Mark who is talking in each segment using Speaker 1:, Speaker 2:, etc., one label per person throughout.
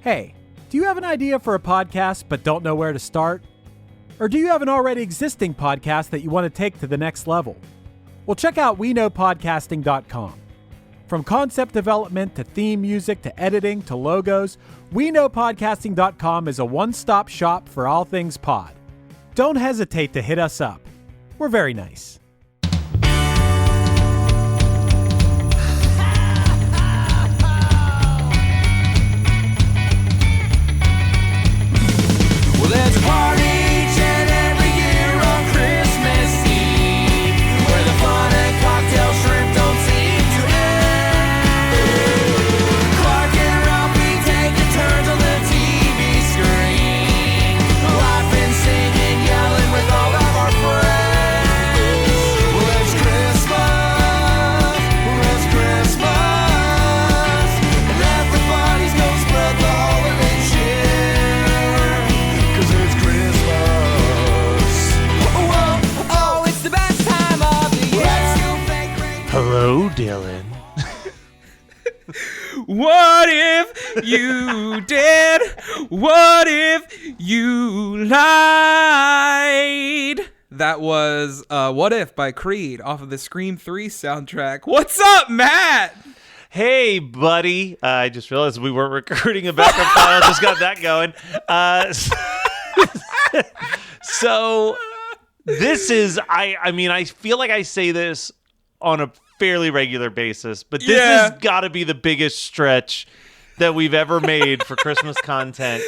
Speaker 1: Hey, do you have an idea for a podcast but don't know where to start? Or do you have an already existing podcast that you want to take to the next level? Well, check out WeKnowPodcasting.com. From concept development to theme music to editing to logos, WeKnowPodcasting.com is a one-stop shop for all things pod. Don't hesitate to hit us up. We're very nice.
Speaker 2: There's a party each and every year on Christmas Eve, where the fun and cocktail shrimp don't seem to end. Clark and Ralphie taking turns on the TV screen, laughing, singing, yelling with all of our friends. Well, it's Christmas, and let the parties go spread the holiday cheer.
Speaker 3: Hello, Dylan.
Speaker 4: What if you did? What if you lied? That was What If by Creed off of the Scream 3 soundtrack. What's up, Matt?
Speaker 3: Hey, buddy. I just realized we weren't recording a backup file. Just got that going. So this is, I mean, I feel like I say this on a fairly regular basis, but this has got to be the biggest stretch that we've ever made for Christmas content.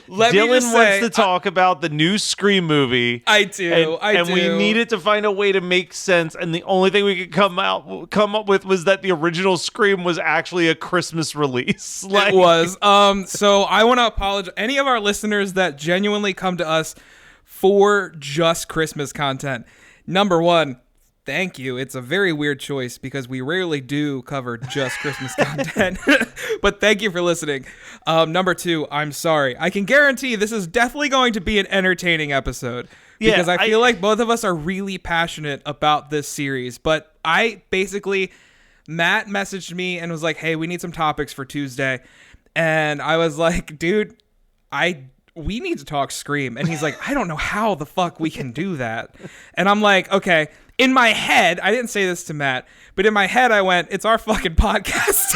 Speaker 3: Dylan wants to talk about the new Scream movie.
Speaker 4: I do.
Speaker 3: And we needed to find a way to make sense, and the only thing we could come up with was that the original Scream was actually a Christmas release.
Speaker 4: It was. So I want to apologize. Any of our listeners that genuinely come to us for just Christmas content, number one, thank you. It's a very weird choice because we rarely do cover just Christmas content. But thank you for listening. Number two, I'm sorry. I can guarantee this is definitely going to be an entertaining episode because I feel like both of us are really passionate about this series. But Matt messaged me and was like, hey, we need some topics for Tuesday. And I was like, dude, we need to talk Scream. And he's like, I don't know how the fuck we can do that. And I'm like, okay. In my head, I didn't say this to Matt, but in my head I went, it's our fucking podcast.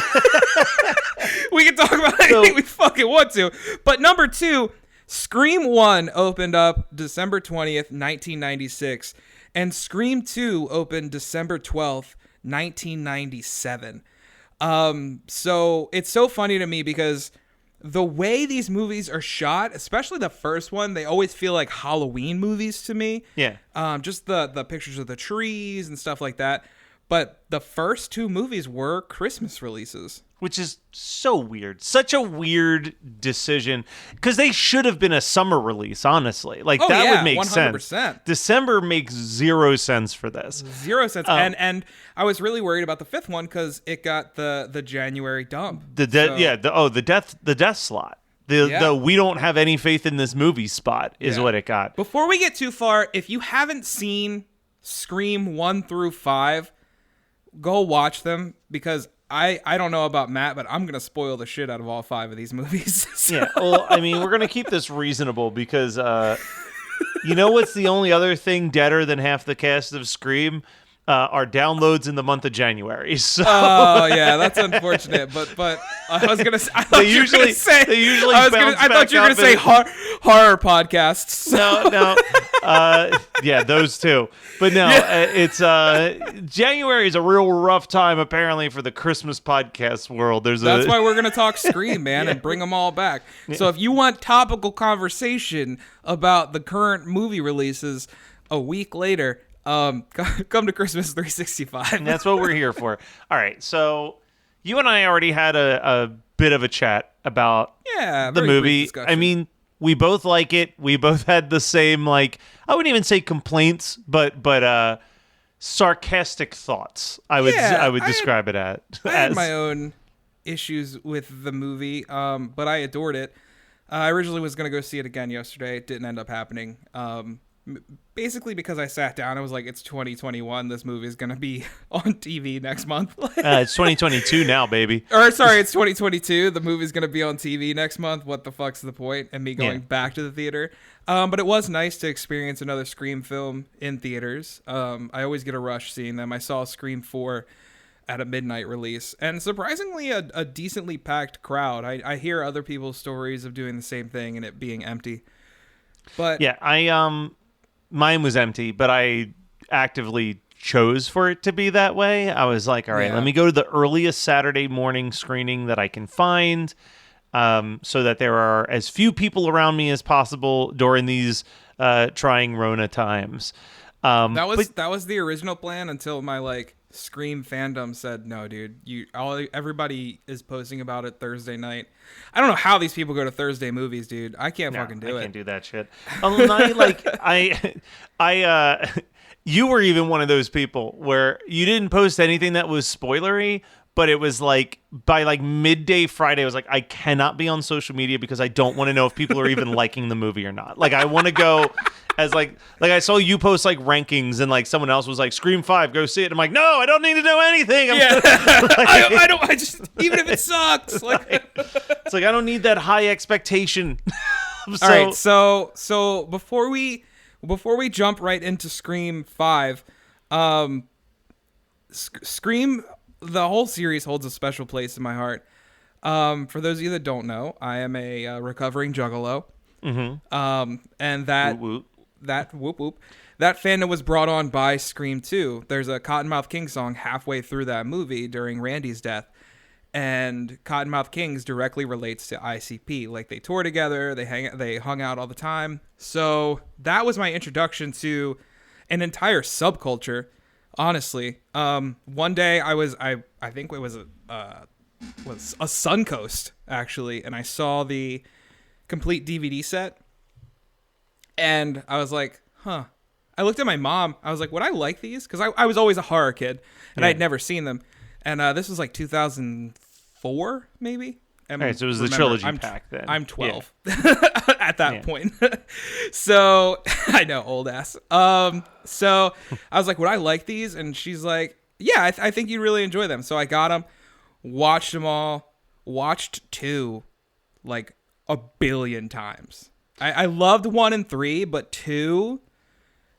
Speaker 4: We can talk about anything we fucking want to. But number two, Scream 1 opened up December 20th, 1996. And Scream 2 opened December 12th, 1997. So it's so funny to me because the way these movies are shot, especially the first one, they always feel like Halloween movies to me.
Speaker 3: Yeah.
Speaker 4: Just the pictures of the trees and stuff like that. But the first two movies were Christmas releases.
Speaker 3: Which is so weird. Such a weird decision. Because they should have been a summer release, honestly. Like, that would make
Speaker 4: 100%.
Speaker 3: sense. December makes zero sense for this.
Speaker 4: Zero sense. And I was really worried about the fifth one because it got the January dump.
Speaker 3: The death slot. The we don't have any faith in this movie spot is what it got.
Speaker 4: Before we get too far, if you haven't seen Scream 1 through 5, go watch them because I don't know about Matt, but I'm going to spoil the shit out of all 5 of these movies. So.
Speaker 3: Yeah, well, I mean, we're going to keep this reasonable because, you know what's the only other thing deader than half the cast of Scream? Our downloads in the month of January. So.
Speaker 4: Oh yeah, that's unfortunate. But I was gonna say. I thought you were gonna say horror podcasts. So.
Speaker 3: No. Yeah, those two. But no, it's January is a real rough time apparently for the Christmas podcast world.
Speaker 4: That's why we're gonna talk Scream, man, and bring them all back. So if you want topical conversation about the current movie releases a week later. Come to Christmas 365.
Speaker 3: And that's what we're here for. All right, so you and I already had a bit of a chat about the movie. I mean, we both like it. We both had the same, I wouldn't even say complaints, but sarcastic thoughts. I would describe it as.
Speaker 4: I had my own issues with the movie, but I adored it. I originally was going to go see it again yesterday. It didn't end up happening. basically because I sat down, I was like, it's 2021. This movie is going to be on TV next month.
Speaker 3: It's 2022 now, baby.
Speaker 4: Or sorry, it's 2022. The movie's going to be on TV next month. What the fuck's the point? And me going back to the theater. But it was nice to experience another Scream film in theaters. I always get a rush seeing them. I saw Scream 4 at a midnight release, and surprisingly a decently packed crowd. I hear other people's stories of doing the same thing and it being empty. But
Speaker 3: yeah, mine was empty, but I actively chose for it to be that way. I was like, all right, let me go to the earliest Saturday morning screening that I can find, so that there are as few people around me as possible during these trying Rona times.
Speaker 4: That was the original plan until my Scream fandom said, no, dude, everybody is posting about it Thursday night. I don't know how these people go to Thursday movies, dude. I can't fucking do it.
Speaker 3: I can't do that shit. You were even one of those people where you didn't post anything that was spoilery, but it was like by midday Friday, I was like, I cannot be on social media because I don't want to know if people are even liking the movie or not. I want to go as I saw you post rankings and someone else was like, Scream 5, go see it. I'm like, no, I don't need to know anything.
Speaker 4: I just, even if it sucks.
Speaker 3: It's I don't need that high expectation.
Speaker 4: All right, so before we jump right into Scream 5, Scream, the whole series holds a special place in my heart. For those of you that don't know, I am a recovering juggalo. Mm-hmm. And that
Speaker 3: whoop,
Speaker 4: whoop. That fandom was brought on by Scream 2. There's a Cottonmouth King song halfway through that movie during Randy's death. And Cottonmouth Kings directly relates to ICP. They tour together, they hung out all the time. So that was my introduction to an entire subculture, honestly. One day I think it was a Suncoast, actually, and I saw the complete DVD set. And I was like, huh. I looked at my mom. I was like, would I like these? Because I was always a horror kid, and I had never seen them. And this was 2004, maybe?
Speaker 3: All right, so it was the trilogy pack then.
Speaker 4: I'm 12 at that point. So, I know, old ass. So, I was like, would I like these? And she's like, yeah, I think you'd really enjoy them. So, I got them, watched them all, watched 2 a billion times. I loved 1 and 3, but 2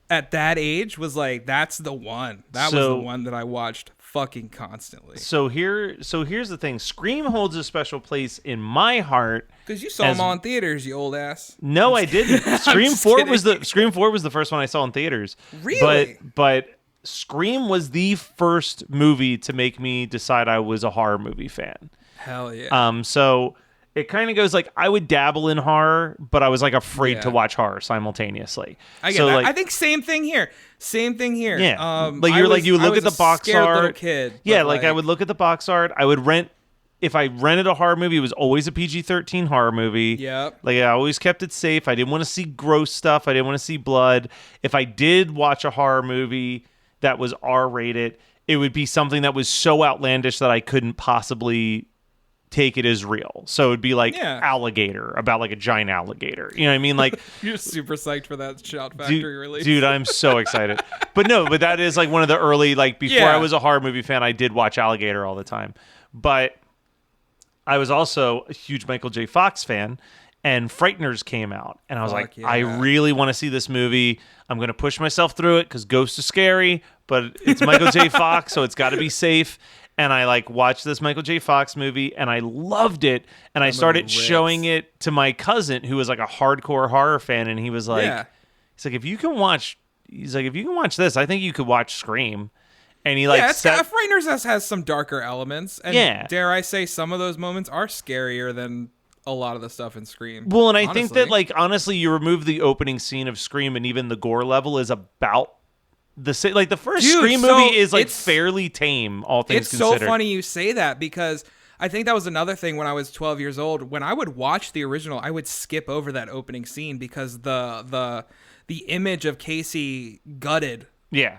Speaker 4: at that age was that's the one. That was the one that I watched fucking constantly.
Speaker 3: So here's the thing. Scream holds a special place in my heart
Speaker 4: because you saw them all in theaters, you old ass.
Speaker 3: No, I didn't. Scream 4 was the first one I saw in theaters.
Speaker 4: Really?
Speaker 3: But Scream was the first movie to make me decide I was a horror movie fan.
Speaker 4: Hell yeah.
Speaker 3: So it kind of goes I would dabble in horror, but I was afraid to watch horror simultaneously.
Speaker 4: I get that. I think same thing here.
Speaker 3: Yeah. You would look at the box art.
Speaker 4: Kid,
Speaker 3: yeah, I would look at the box art. I would rent. If I rented a horror movie, it was always a PG-13 horror movie.
Speaker 4: Yep.
Speaker 3: I always kept it safe. I didn't want to see gross stuff. I didn't want to see blood. If I did watch a horror movie that was R-rated, it would be something that was so outlandish that I couldn't possibly take it as real. So it'd be Alligator, about a giant alligator. You know what I mean?
Speaker 4: You're super psyched for that Shout Factory release.
Speaker 3: Dude, I'm so excited. But that is one of the early, before I was a horror movie fan, I did watch Alligator all the time. But I was also a huge Michael J. Fox fan, and Frighteners came out. And I was I really want to see this movie. I'm going to push myself through it because ghosts are scary, but it's Michael J. Fox, so it's got to be safe. And I watched this Michael J. Fox movie, and I loved it. And I started showing it to my cousin, who was a hardcore horror fan, and he was if you can watch this, I think you could watch Scream. And he
Speaker 4: Frighteners has some darker elements, and dare I say, some of those moments are scarier than a lot of the stuff in Scream.
Speaker 3: Well, and I think that honestly, you remove the opening scene of Scream, and even the gore level is about the first Scream movie is fairly tame, all things considered.
Speaker 4: It's so funny you say that, because I think that was another thing when I was 12 years old. When I would watch the original, I would skip over that opening scene because the image of Casey gutted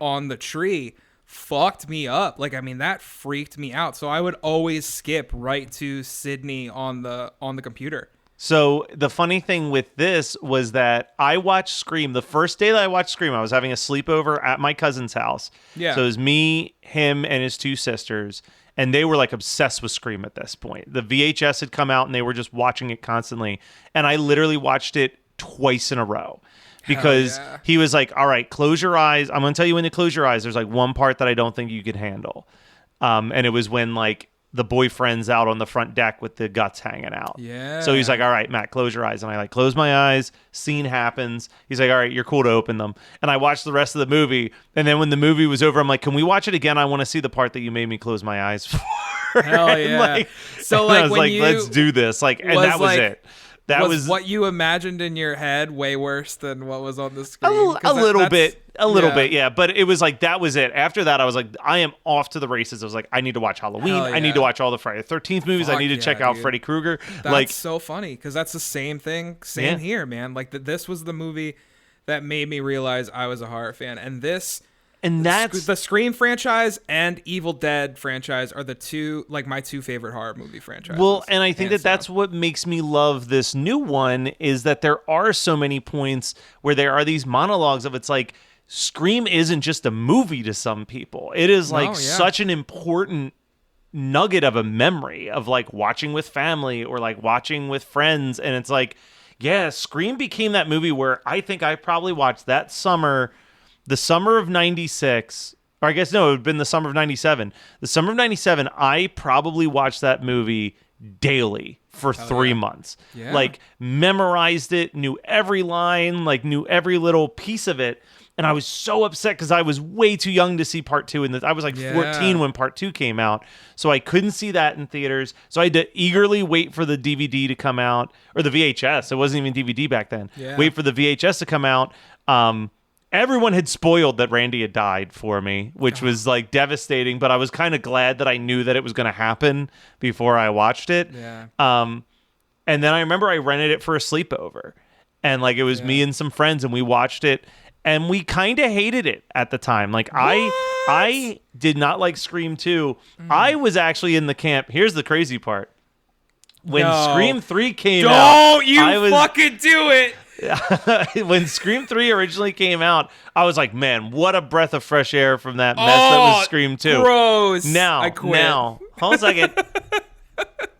Speaker 4: on the tree fucked me up. That freaked me out. So I would always skip right to Sydney on the computer.
Speaker 3: So the funny thing with this was that I watched Scream. The first day that I watched Scream, I was having a sleepover at my cousin's house.
Speaker 4: Yeah.
Speaker 3: So it was me, him, and his two sisters. And they were like obsessed with Scream at this point. The VHS had come out and they were just watching it constantly. And I literally watched it twice in a row. Because he was like, all right, close your eyes. I'm going to tell you when to close your eyes. There's like one part that I don't think you could handle. And it was when like the boyfriend's out on the front deck with the guts hanging out.
Speaker 4: Yeah.
Speaker 3: So he's like, all right, Matt, close your eyes. And I like close my eyes. Scene happens. He's like, all right, you're cool to open them. And I watched the rest of the movie. And then when the movie was over, I'm like, can we watch it again? I want to see the part that you made me close my eyes for.
Speaker 4: Hell yeah.
Speaker 3: So like, I was like, let's do this. Like, and that was it. That
Speaker 4: was what you imagined in your head way worse than what was on the screen?
Speaker 3: A little bit, yeah. But it was like, that was it. After that, I was like, I am off to the races. I was like, I need to watch Halloween.
Speaker 4: Yeah.
Speaker 3: I need to watch all the Friday the 13th movies. I need to check out Freddy Krueger.
Speaker 4: That's so funny because that's the same thing. Same here, man. Like this was the movie that made me realize I was a horror fan. And that's the Scream franchise and Evil Dead franchise are the two, like my two favorite horror movie franchises.
Speaker 3: Well, and I think that's what makes me love this new one is that there are so many points where there are these monologues of it's like Scream isn't just a movie to some people. It is like such an important nugget of a memory of like watching with family or like watching with friends. And it's like, yeah, Scream became that movie where I think I probably watched that summer. The summer of 96, or I guess no, it would have been the summer of 97. The summer of 97, I probably watched that movie daily for 3 months.
Speaker 4: Yeah.
Speaker 3: Like, memorized it, knew every line, like, knew every little piece of it. And I was so upset because I was way too young to see part two. I was like 14 when part two came out. So I couldn't see that in theaters. So I had to eagerly wait for the DVD to come out, or the VHS. It wasn't even DVD back then.
Speaker 4: Yeah.
Speaker 3: Wait for the VHS to come out. Everyone had spoiled that Randy had died for me, which was like devastating, but I was kind of glad that I knew that it was going to happen before I watched it.
Speaker 4: Yeah.
Speaker 3: And then I remember I rented it for a sleepover, and like it was me and some friends, and we watched it, and we kind of hated it at the time. Like I did not like Scream 2. I was actually in the camp. Here's the crazy part. When Scream 3 came out,
Speaker 4: don't you fucking do it.
Speaker 3: When Scream 3 originally came out, I was like, man, what a breath of fresh air from that mess that was Scream 2.
Speaker 4: Gross.
Speaker 3: Now,
Speaker 4: I quit.
Speaker 3: hold on a second.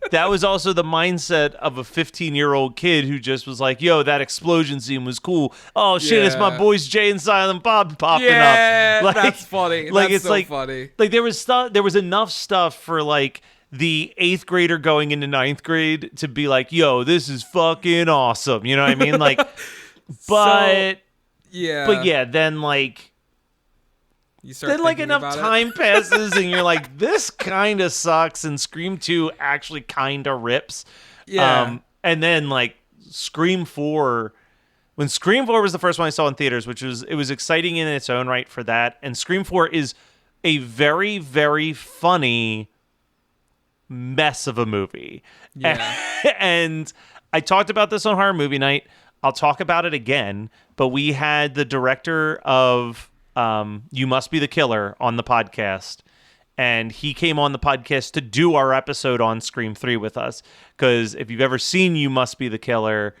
Speaker 3: That was also the mindset of a 15-year-old kid who just was like, yo, that explosion scene was cool. Oh, shit, it's my boys Jay and Silent Bob popping up.
Speaker 4: Yeah, that's funny.
Speaker 3: Like,
Speaker 4: that's
Speaker 3: it's
Speaker 4: so
Speaker 3: like,
Speaker 4: funny.
Speaker 3: Like, there was enough stuff for, like, the 8th grader going into 9th grade to be like, yo, this is fucking awesome. You know what I mean? Like, but then like,
Speaker 4: you start
Speaker 3: then like enough time passes and you're like, this kind of sucks. And Scream 2 actually kind of rips.
Speaker 4: Yeah.
Speaker 3: And then like Scream 4, when Scream 4 was the first one I saw in theaters, it was exciting in its own right for that. And Scream 4 is a very, very funny mess of a movie.
Speaker 4: Yeah.
Speaker 3: And I talked about this on Horror Movie Night. I'll talk about it again, but we had the director of You Must Be the Killer on the podcast, and he came on the podcast to do our episode on Scream 3 with us, because if you've ever seen You Must Be the Killer,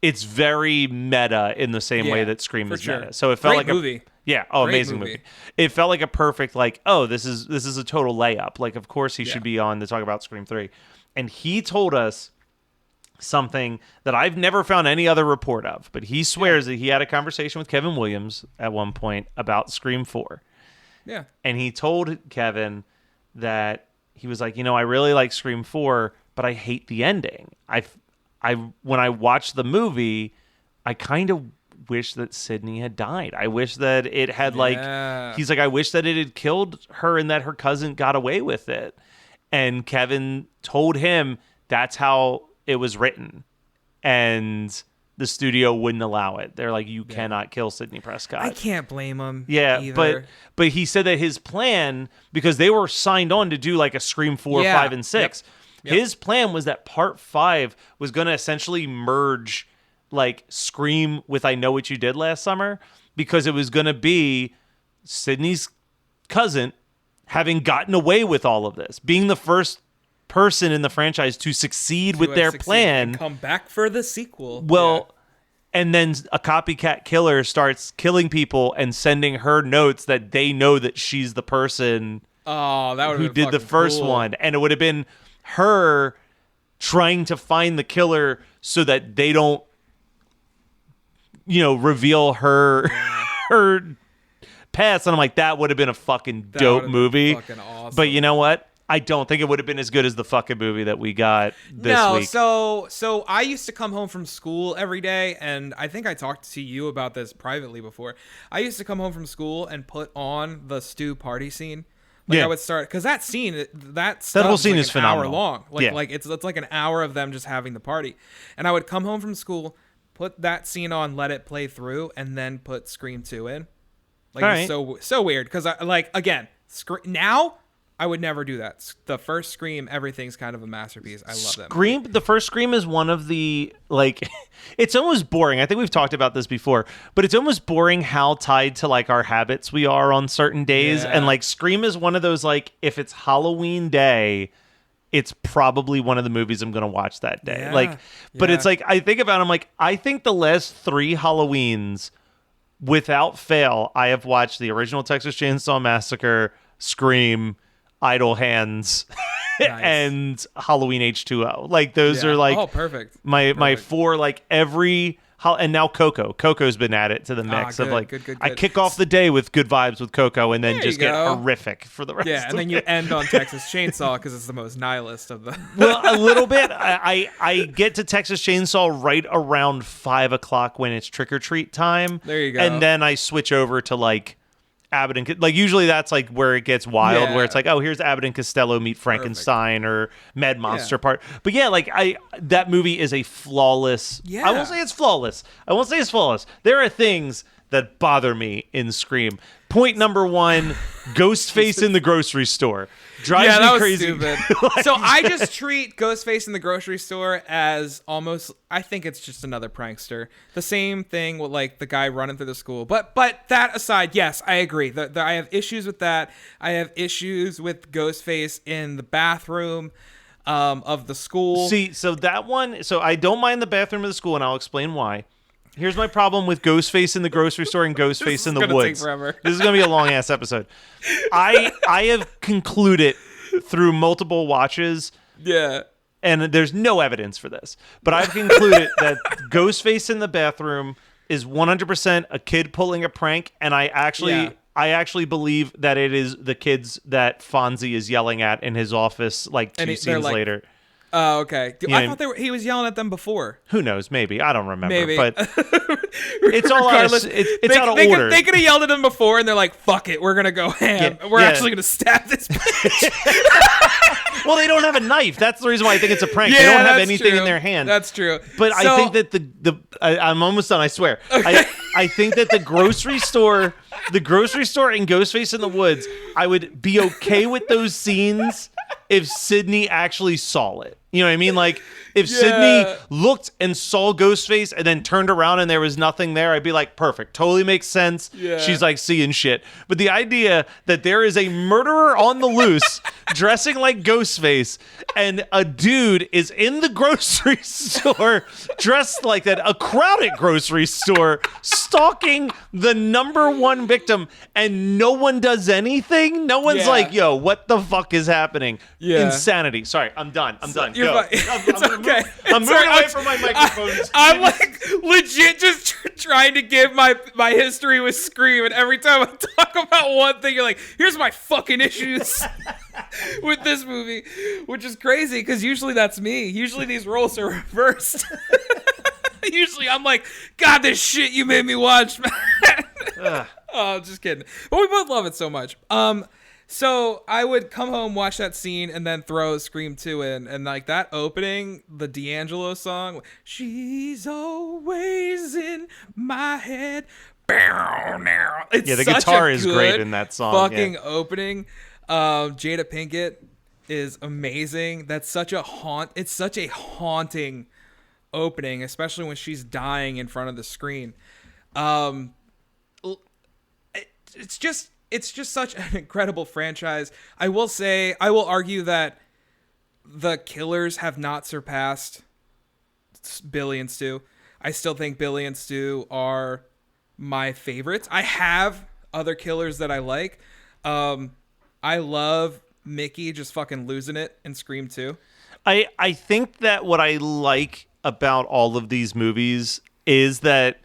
Speaker 3: it's very meta in the same way that Scream is meta. So it felt like
Speaker 4: movie.
Speaker 3: Yeah. Oh, great amazing movie. It felt like a perfect, like, oh, this is a total layup. Like, of course he should be on to talk about Scream 3. And he told us something that I've never found any other report of, but he swears that he had a conversation with Kevin Williams at one point about Scream 4.
Speaker 4: Yeah.
Speaker 3: And he told Kevin that he was like, I really like Scream 4, but I hate the ending. When I watched the movie, I kind of wish that Sydney had died. I wish that it had he's like, I wish that it had killed her and that her cousin got away with it. And Kevin told him that's how it was written. And the studio wouldn't allow it. They're like, you cannot kill Sidney Prescott.
Speaker 4: I can't blame him.
Speaker 3: Yeah,
Speaker 4: either.
Speaker 3: but he said that his plan, because they were signed on to do like a Scream 4, 5, and 6. Yep. His plan was that part 5 was going to essentially merge like Scream with I Know What You Did Last Summer, because it was going to be Sydney's cousin having gotten away with all of this, being the first person in the franchise to succeed with their plan.
Speaker 4: And come back for the sequel.
Speaker 3: Well, and then a copycat killer starts killing people and sending her notes that they know that she's the person who did the first one. And it would have been her trying to find the killer so that they don't, reveal her past. And I'm like, that would have been a fucking dope movie.
Speaker 4: Fucking awesome.
Speaker 3: But you know what? I don't think it would have been as good as the fucking movie that we got this week.
Speaker 4: So I used to come home from school every day, and I think I talked to you about this privately before. I used to come home from school and put on the Stu party scene. I would start, because that scene, that
Speaker 3: whole scene is
Speaker 4: an
Speaker 3: phenomenal.
Speaker 4: hour long. It's like an hour of them just having the party. And I would come home from school, put that scene on, let it play through, and then put Scream 2 in. It's so weird, because now I would never do that. The first Scream, everything's kind of a masterpiece. I love that movie.
Speaker 3: The first Scream is one of the, it's almost boring. I think we've talked about this before, but it's almost boring how tied to, our habits we are on certain days.
Speaker 4: Yeah.
Speaker 3: And, Scream is one of those, if it's Halloween day, it's probably one of the movies I'm going to watch that day.
Speaker 4: Yeah.
Speaker 3: But it's I think about it, I think the last 3 Halloweens, without fail, I have watched the original Texas Chainsaw Massacre, Scream, Idle Hands,
Speaker 4: nice.
Speaker 3: and Halloween H2O. Those are
Speaker 4: perfect.
Speaker 3: My 4 every and now Coco. Coco's been added to the mix
Speaker 4: good.
Speaker 3: I kick off the day with good vibes with Coco and then
Speaker 4: There
Speaker 3: just
Speaker 4: you
Speaker 3: get
Speaker 4: go.
Speaker 3: horrific for the rest.
Speaker 4: Yeah, and then you end on Texas Chainsaw because it's the most nihilist of the.
Speaker 3: Well, a little bit. I get to Texas Chainsaw right around 5 o'clock when it's trick or treat time.
Speaker 4: There you go.
Speaker 3: And then I switch over to Abbott and usually that's where it gets wild, where it's here's Abbott and Costello meet Frankenstein or Mad Monster part. But that movie is a flawless.
Speaker 4: Yeah.
Speaker 3: I won't say it's flawless. There are things that bother me in Scream. Point number 1, Ghostface in the grocery store. Drives me crazy.
Speaker 4: Stupid. So I just treat Ghostface in the grocery store as almost, I think it's just another prankster. The same thing with the guy running through the school. But that aside, yes, I agree. I have issues with that. I have issues with Ghostface in the bathroom of the school.
Speaker 3: See, so that one, I don't mind the bathroom of the school, and I'll explain why. Here's my problem with Ghostface in the grocery store and Ghostface in the woods.
Speaker 4: Take forever.
Speaker 3: This is going to be a long ass episode. I have concluded through multiple watches.
Speaker 4: Yeah.
Speaker 3: And there's no evidence for this, but I've concluded that Ghostface in the bathroom is 100% a kid pulling a prank, and I actually believe that it is the kids that Fonzie is yelling at in his office 2 scenes later.
Speaker 4: Oh, okay. I thought he was yelling at them before.
Speaker 3: Who knows? Maybe. I don't remember.
Speaker 4: Maybe.
Speaker 3: But it's all out of, it's out of order.
Speaker 4: They could have yelled at them before, and they're like, fuck it, we're going to go ham. We're actually going to stab this bitch.
Speaker 3: Well, they don't have a knife. That's the reason why I think it's a prank. They don't have anything in their hand.
Speaker 4: That's true.
Speaker 3: But I think that I'm almost done, I swear. Okay. I think that the grocery store and Ghostface in the Woods, I would be okay with those scenes if Sydney actually saw it. You know what I mean? If Sydney looked and saw Ghostface and then turned around and there was nothing there, I'd be like, perfect. Totally makes sense.
Speaker 4: Yeah.
Speaker 3: She's seeing shit. But the idea that there is a murderer on the loose dressing like Ghostface and a dude is in the grocery store dressed like that, a crowded grocery store, stalking the number 1 victim, and no one does anything? No one's yo, what the fuck is happening?
Speaker 4: Yeah.
Speaker 3: Insanity. Sorry, I'm done. You're
Speaker 4: Go.
Speaker 3: It's
Speaker 4: okay.
Speaker 3: I'm moving away from my microphone.
Speaker 4: I'm legit just trying to give my history with Scream, and every time I talk about one thing, you're like, here's my fucking issues with this movie, which is crazy because usually that's me. Usually these roles are reversed. Usually I'm like, God, this shit you made me watch, man. Oh, just kidding. But we both love it so much. So I would come home, watch that scene, and then throw Scream 2 in. And that opening, the D'Angelo song, she's always in my head. It's
Speaker 3: the
Speaker 4: such
Speaker 3: guitar
Speaker 4: a
Speaker 3: is
Speaker 4: good
Speaker 3: great in that song.
Speaker 4: Fucking opening. Jada Pinkett is amazing. It's such a haunting opening, especially when she's dying in front of the screen. It's just such an incredible franchise. I will argue that the killers have not surpassed Billy and Stu. I still think Billy and Stu are my favorites. I have other killers that I like. I love Mickey just fucking losing it in Scream 2.
Speaker 3: I think that what I like about all of these movies is that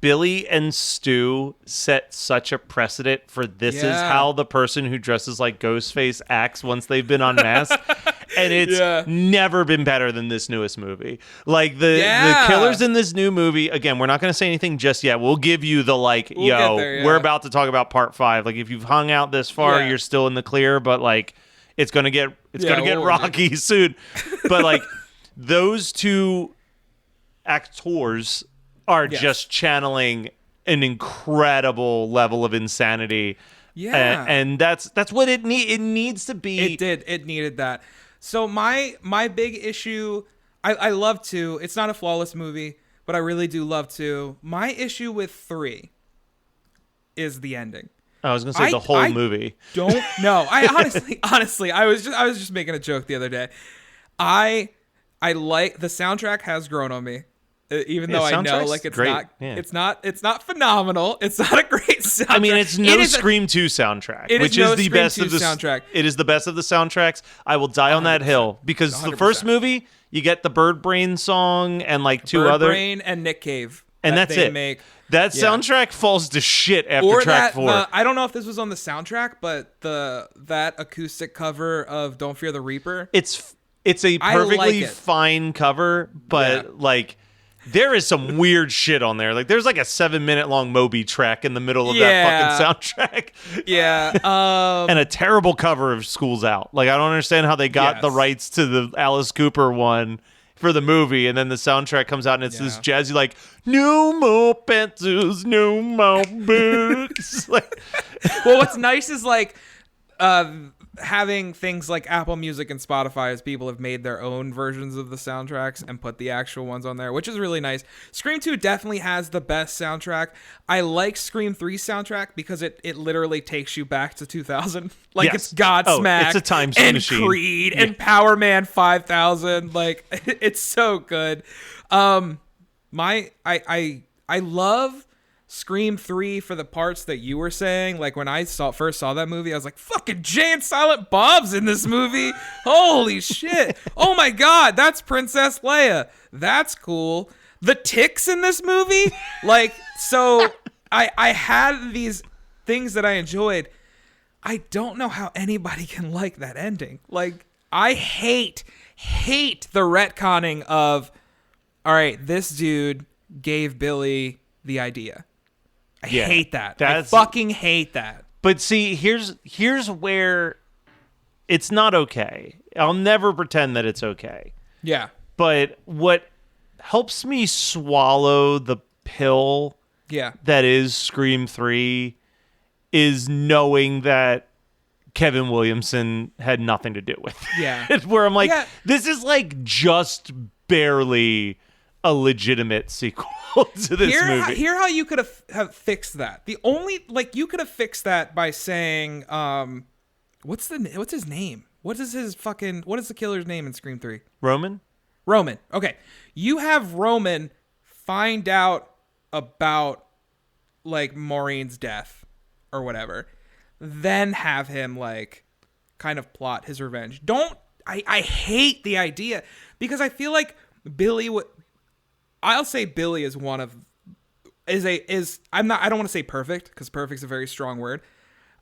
Speaker 3: Billy and Stu set such a precedent for this is how the person who dresses like Ghostface acts once they've been unmasked. And it's never been better than this newest movie. Like the killers in this new movie, again, we're not going to say anything just yet. We'll give you the we're about to talk about part 5. Like if you've hung out this far, you're still in the clear, but like it's going to get rocky soon. But like those two actors are just channeling an incredible level of insanity. Yeah. And that's what it needs to be.
Speaker 4: It needed that. So my big issue, I love 2. It's not a flawless movie, but I really do love 2. My issue with 3 is the ending.
Speaker 3: I was going to say the whole movie.
Speaker 4: Don't know. I honestly, I was just making a joke the other day. I like the soundtrack has grown on me. Even though I know like it's not phenomenal. It's not a great soundtrack.
Speaker 3: I mean, it's no Scream 2 soundtrack, which is the best of the soundtrack. It is the best of the soundtracks. I will die on that hill because 100%. The first movie you get the Bird Brain song and like 2 other
Speaker 4: Bird Brain and Nick Cave.
Speaker 3: And that's it. That soundtrack falls to shit after track 4.
Speaker 4: I don't know if this was on the soundtrack, but that acoustic cover of Don't Fear the Reaper.
Speaker 3: It's a perfectly fine cover, but like there is some weird shit on there. Like there's like a 7-minute long Moby track in the middle of that fucking soundtrack.
Speaker 4: Yeah.
Speaker 3: And a terrible cover of School's Out. Like I don't understand how they got the rights to the Alice Cooper one for the movie, and then the soundtrack comes out and it's this jazzy like no more pencils, no more books. Like,
Speaker 4: well, what's nice is like having things like Apple Music and Spotify as people have made their own versions of the soundtracks and put the actual ones on there, which is really nice. Scream 2 definitely has the best soundtrack. I like Scream 3's soundtrack because it literally takes you back to 2000. Like it's Godsmack,
Speaker 3: it's a time machine.
Speaker 4: Creed and Power Man 5000. Like it's so good. I love Scream 3 for the parts that you were saying. Like when I first saw that movie, I was like, fucking Jay and Silent Bob's in this movie. Holy shit. Oh my God, that's Princess Leia. That's cool. The Tick's in this movie. Like, so I had these things that I enjoyed. I don't know how anybody can like that ending. Like, I hate the retconning of, all right, this dude gave Billy the idea. I hate that. I fucking hate that.
Speaker 3: But see, here's where it's not okay. I'll never pretend that it's okay.
Speaker 4: Yeah.
Speaker 3: But what helps me swallow the pill that is Scream 3 is knowing that Kevin Williamson had nothing to do with it.
Speaker 4: Yeah.
Speaker 3: Where I'm like, this is like just barely a legitimate sequel to this movie.
Speaker 4: Hear how you could have fixed that. The only you could have fixed that by saying, what's his name? What is the killer's name in Scream 3?
Speaker 3: Roman.
Speaker 4: Okay. You have Roman find out about like Maureen's death or whatever. Then have him like kind of plot his revenge. I hate the idea because I feel like Billy would. I'll say Billy is one of I don't want to say perfect because perfect's a very strong word.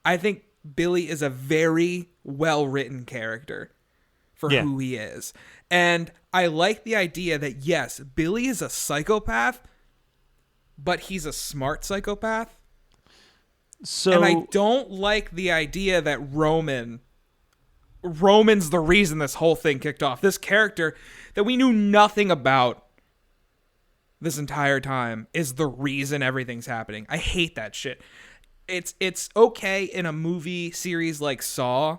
Speaker 4: I think Billy is a very well written character for who he is. And I like the idea that yes, Billy is a psychopath, but he's a smart psychopath. And I don't like the idea that Roman's the reason this whole thing kicked off. This character that we knew nothing about this entire time is the reason everything's happening. I hate that shit. It's okay in a movie series like Saw,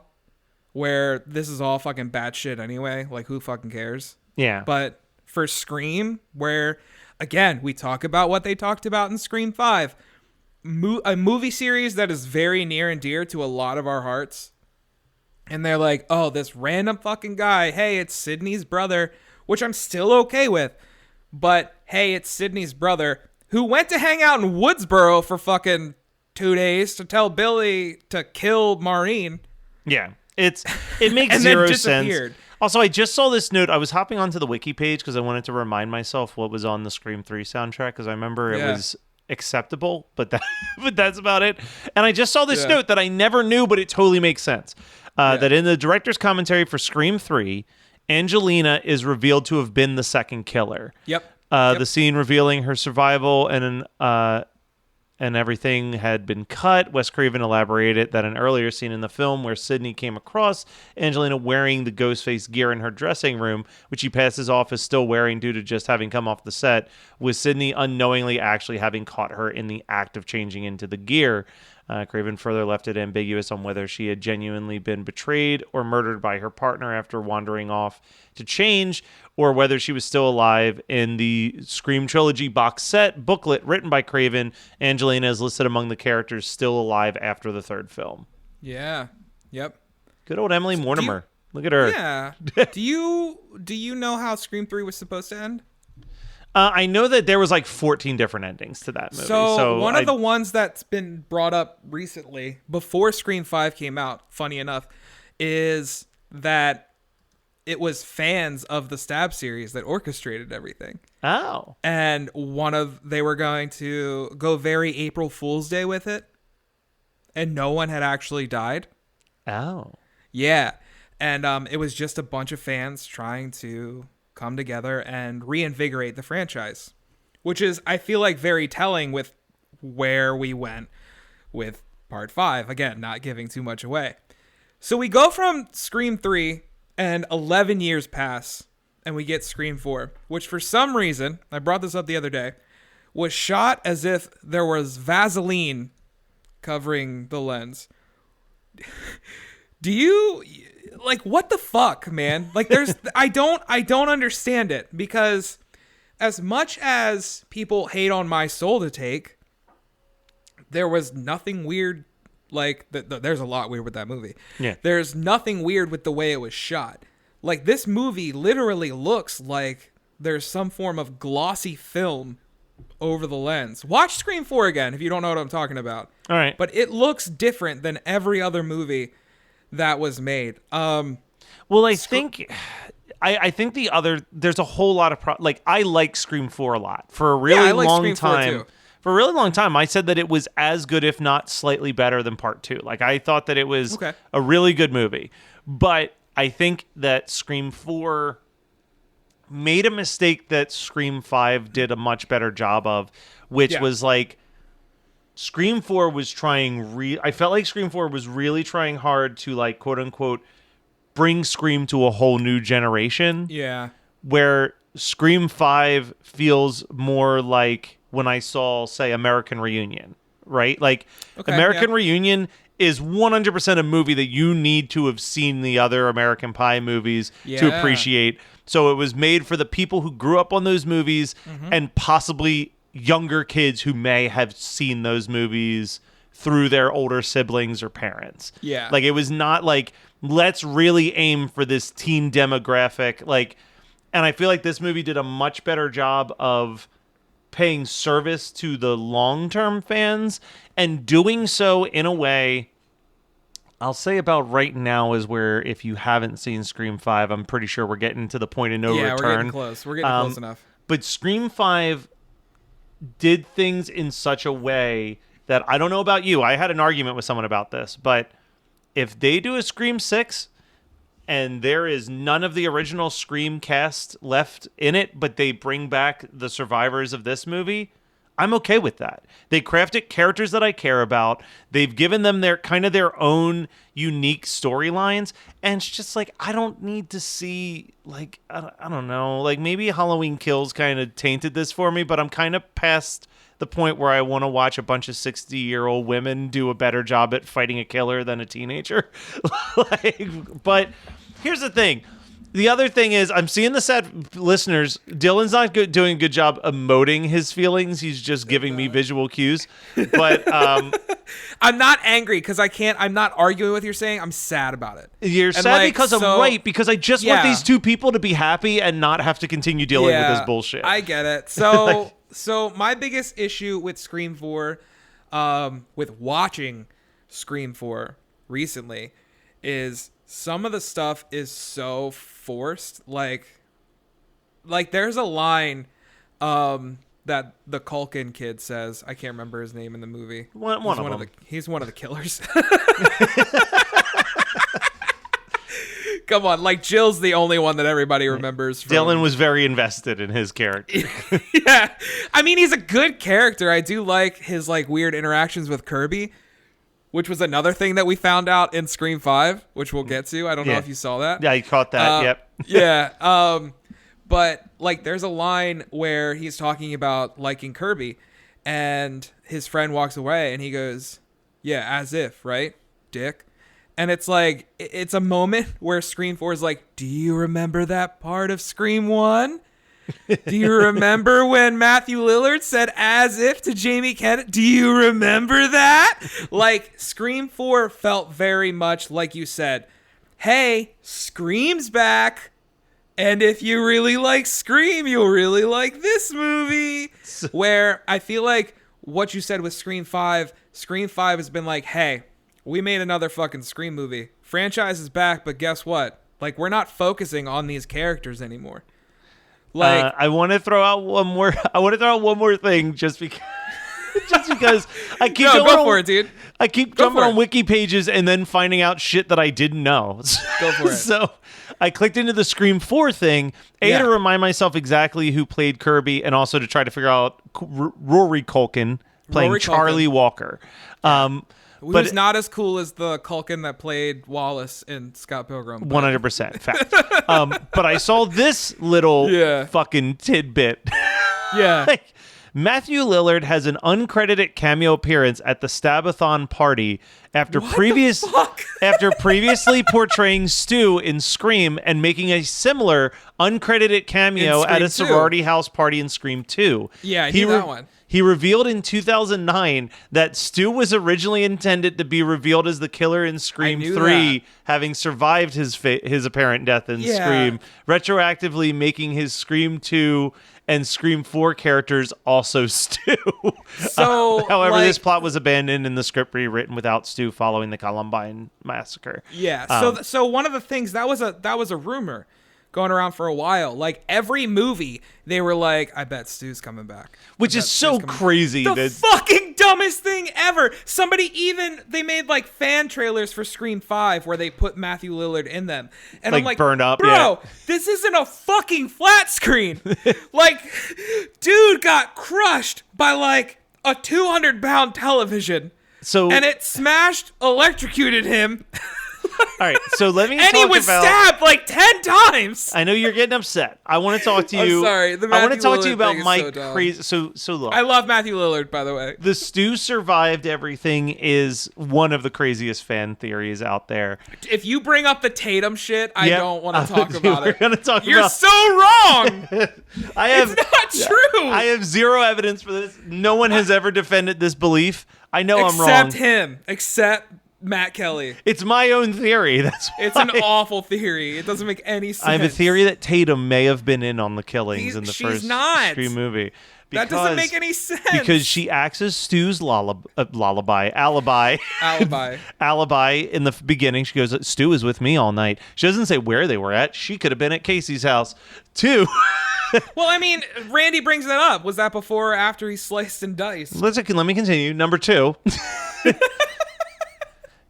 Speaker 4: where this is all fucking bad shit anyway. Like, who fucking cares?
Speaker 3: Yeah.
Speaker 4: But for Scream, where, again, we talk about what they talked about in Scream 5, a movie series that is very near and dear to a lot of our hearts, And they're like, oh, this random fucking guy. Hey, it's Sydney's brother, which I'm still okay with. But hey, it's Sydney's brother who went to hang out in Woodsboro for fucking 2 days to tell Billy to kill Maureen.
Speaker 3: Yeah, it makes
Speaker 4: and
Speaker 3: zero
Speaker 4: then
Speaker 3: sense. Also, I just saw this note. I was hopping onto the wiki page because I wanted to remind myself what was on the Scream 3 soundtrack because I remember it was acceptable, but that's about it. And I just saw this note that I never knew, but it totally makes sense. That in the director's commentary for Scream 3, Angelina is revealed to have been the second killer.
Speaker 4: Yep.
Speaker 3: The scene revealing her survival and everything had been cut. Wes Craven elaborated that an earlier scene in the film where Sidney came across Angelina wearing the Ghostface gear in her dressing room, which he passes off as still wearing due to just having come off the set, with Sidney unknowingly actually having caught her in the act of changing into the gear. Craven further left it ambiguous on whether she had genuinely been betrayed or murdered by her partner after wandering off to change, or whether she was still alive. In the Scream Trilogy box set booklet written by Craven, Angelina is listed among the characters still alive after the third film.
Speaker 4: Yeah. Yep.
Speaker 3: Good old Emily Mortimer. Look at her.
Speaker 4: Yeah. Do you know how Scream 3 was supposed to end?
Speaker 3: I know that there was like 14 different endings to that movie.
Speaker 4: So one of the ones that's been brought up recently, before Scream 5 came out, funny enough, is that it was fans of the Stab series that orchestrated everything.
Speaker 3: Oh.
Speaker 4: And they were going to go very April Fool's Day with it, and no one had actually died.
Speaker 3: Oh.
Speaker 4: Yeah. And it was just a bunch of fans trying to come together and reinvigorate the franchise, which is, I feel like, very telling with where we went with part 5. Again, not giving too much away. So we go from Scream 3 and 11 years pass and we get Scream 4, which for some reason, I brought this up the other day, was shot as if there was Vaseline covering the lens. Do you... like, what the fuck, man? Like, there's I don't understand it, because as much as people hate on My Soul to Take, there was nothing weird. Like, there's a lot weird with that movie.
Speaker 3: Yeah.
Speaker 4: There's nothing weird with the way it was shot. Like, this movie literally looks like there's some form of glossy film over the lens. Watch Scream 4 again if you don't know what I'm talking about.
Speaker 3: All right.
Speaker 4: But it looks different than every other movie that was made.
Speaker 3: Well, I think the other, there's a whole lot of like, I like Scream 4 a lot for a really long time. For a really long time, I said that it was as good, if not slightly better, than part 2. Like, I thought that it was a really good movie, but I think that Scream 4 made a mistake that Scream 5 did a much better job of, which was like, Scream 4 was trying I felt like Scream 4 was really trying hard to, like, quote unquote, bring Scream to a whole new generation.
Speaker 4: Yeah.
Speaker 3: Where Scream 5 feels more like when I saw, say, American Reunion, right? Like, American Reunion is 100% a movie that you need to have seen the other American Pie movies to appreciate. So it was made for the people who grew up on those movies and possibly younger kids who may have seen those movies through their older siblings or parents.
Speaker 4: Yeah.
Speaker 3: Like, it was not like, let's really aim for this teen demographic. Like, and I feel like this movie did a much better job of paying service to the long-term fans and doing so in a way, I'll say about right now is where, if you haven't seen Scream 5, I'm pretty sure we're getting to the point of no return.
Speaker 4: Yeah, we're getting close. We're getting close enough.
Speaker 3: But Scream 5 did things in such a way that, I don't know about you, I had an argument with someone about this, but if they do a Scream 6 and there is none of the original Scream cast left in it, but they bring back the survivors of this movie, I'm okay with that. They crafted characters that I care about. They've given them their kind of their own unique storylines. And it's just like, I don't need to see, like, I don't know, like, maybe Halloween Kills kind of tainted this for me, but I'm kind of past the point where I want to watch a bunch of 60-year-old women do a better job at fighting a killer than a teenager. Like, but here's the thing. The other thing is, I'm seeing the sad listeners. Dylan's not doing a good job emoting his feelings. He's just giving me visual cues. But
Speaker 4: I'm not angry because I'm not arguing with you saying. I'm sad about it.
Speaker 3: You're sad because I'm right, because I just want these two people to be happy and not have to continue dealing with this bullshit.
Speaker 4: I get it. So, so my biggest issue with Scream 4, with watching Scream 4 recently, is some of the stuff is so forced. Like there's a line that the Culkin kid says. I can't remember his name in the movie. He's one of the killers. Come on, like Jill's the only one that everybody remembers.
Speaker 3: Dylan was very invested in his character.
Speaker 4: Yeah. I mean, he's a good character. I do like his like weird interactions with Kirby, which was another thing that we found out in Scream 5, which we'll get to. I don't know if you saw that.
Speaker 3: Yeah, you caught that. Yep.
Speaker 4: Yeah. But like there's a line where he's talking about liking Kirby and his friend walks away and he goes, "Yeah, as if, right? Dick." And it's like, it's a moment where Scream 4 is like, do you remember that part of Scream 1? Do you remember when Matthew Lillard said as if to Jamie Kennedy? Do you remember that? Like, Scream 4 felt very much like you said, hey, Scream's back. And if you really like Scream, you'll really like this movie. Where I feel like what you said with Scream 5 has been like, hey, we made another fucking Scream movie. Franchise is back, but guess what? Like, we're not focusing on these characters anymore. Like,
Speaker 3: I want to throw out one more. I want to throw out one more thing, just because. Just because I keep
Speaker 4: go for it, dude.
Speaker 3: I keep jumping on wiki pages and then finding out shit that I didn't know.
Speaker 4: Go for it.
Speaker 3: So I clicked into the Scream 4 thing, to remind myself exactly who played Kirby, and also to try to figure out Rory Culkin playing Charlie Walker.
Speaker 4: Who was not as cool as the Culkin that played Wallace in Scott Pilgrim.
Speaker 3: 100% fact. But I saw this little fucking tidbit.
Speaker 4: Yeah.
Speaker 3: Like, Matthew Lillard has an uncredited cameo appearance at the Stabathon party after previously portraying Stu in Scream and making a similar uncredited cameo at a sorority house party in Scream 2.
Speaker 4: Yeah, I knew that one.
Speaker 3: He revealed in 2009 that Stu was originally intended to be revealed as the killer in Scream 3, having survived his apparent death in Scream, retroactively making his Scream 2 and Scream 4 characters also Stu.
Speaker 4: So,
Speaker 3: however, this plot was abandoned and the script rewritten without Stu following the Columbine massacre.
Speaker 4: Yeah. So one of the things that was a rumor going around for a while. Like, every movie, they were like, I bet Stu's coming back.
Speaker 3: Which is so crazy.
Speaker 4: The fucking dumbest thing ever. They made like fan trailers for Scream 5 where they put Matthew Lillard in them. And
Speaker 3: like,
Speaker 4: I'm like,
Speaker 3: burned up,
Speaker 4: bro, this isn't a fucking flat screen. Like, dude got crushed by like a 200-pound television. And it electrocuted him.
Speaker 3: All right, so let me
Speaker 4: and he was stabbed like 10 times.
Speaker 3: I know you're getting upset. I want to talk to you.
Speaker 4: I'm sorry.
Speaker 3: I want to talk to you about my crazy. So look.
Speaker 4: I love Matthew Lillard, by the way.
Speaker 3: The Stu survived everything is one of the craziest fan theories out there.
Speaker 4: If you bring up the Tatum shit, I don't want to talk about it.
Speaker 3: We're gonna talk
Speaker 4: You're
Speaker 3: about.
Speaker 4: So wrong.
Speaker 3: It's
Speaker 4: not true.
Speaker 3: I have zero evidence for this. No one has ever defended this belief. I know I'm wrong.
Speaker 4: Except Matt Kelly.
Speaker 3: It's my own theory.
Speaker 4: It's an awful theory. It doesn't make any sense.
Speaker 3: I have a theory that Tatum may have been in on the killings in the first Scream movie.
Speaker 4: That doesn't make any sense.
Speaker 3: Because she acts as Stu's alibi in the beginning. She goes, Stu was with me all night. She doesn't say where they were at. She could have been at Casey's house too.
Speaker 4: Well, I mean, Randy brings that up. Was that before or after he sliced and diced?
Speaker 3: Let me continue. Number 2.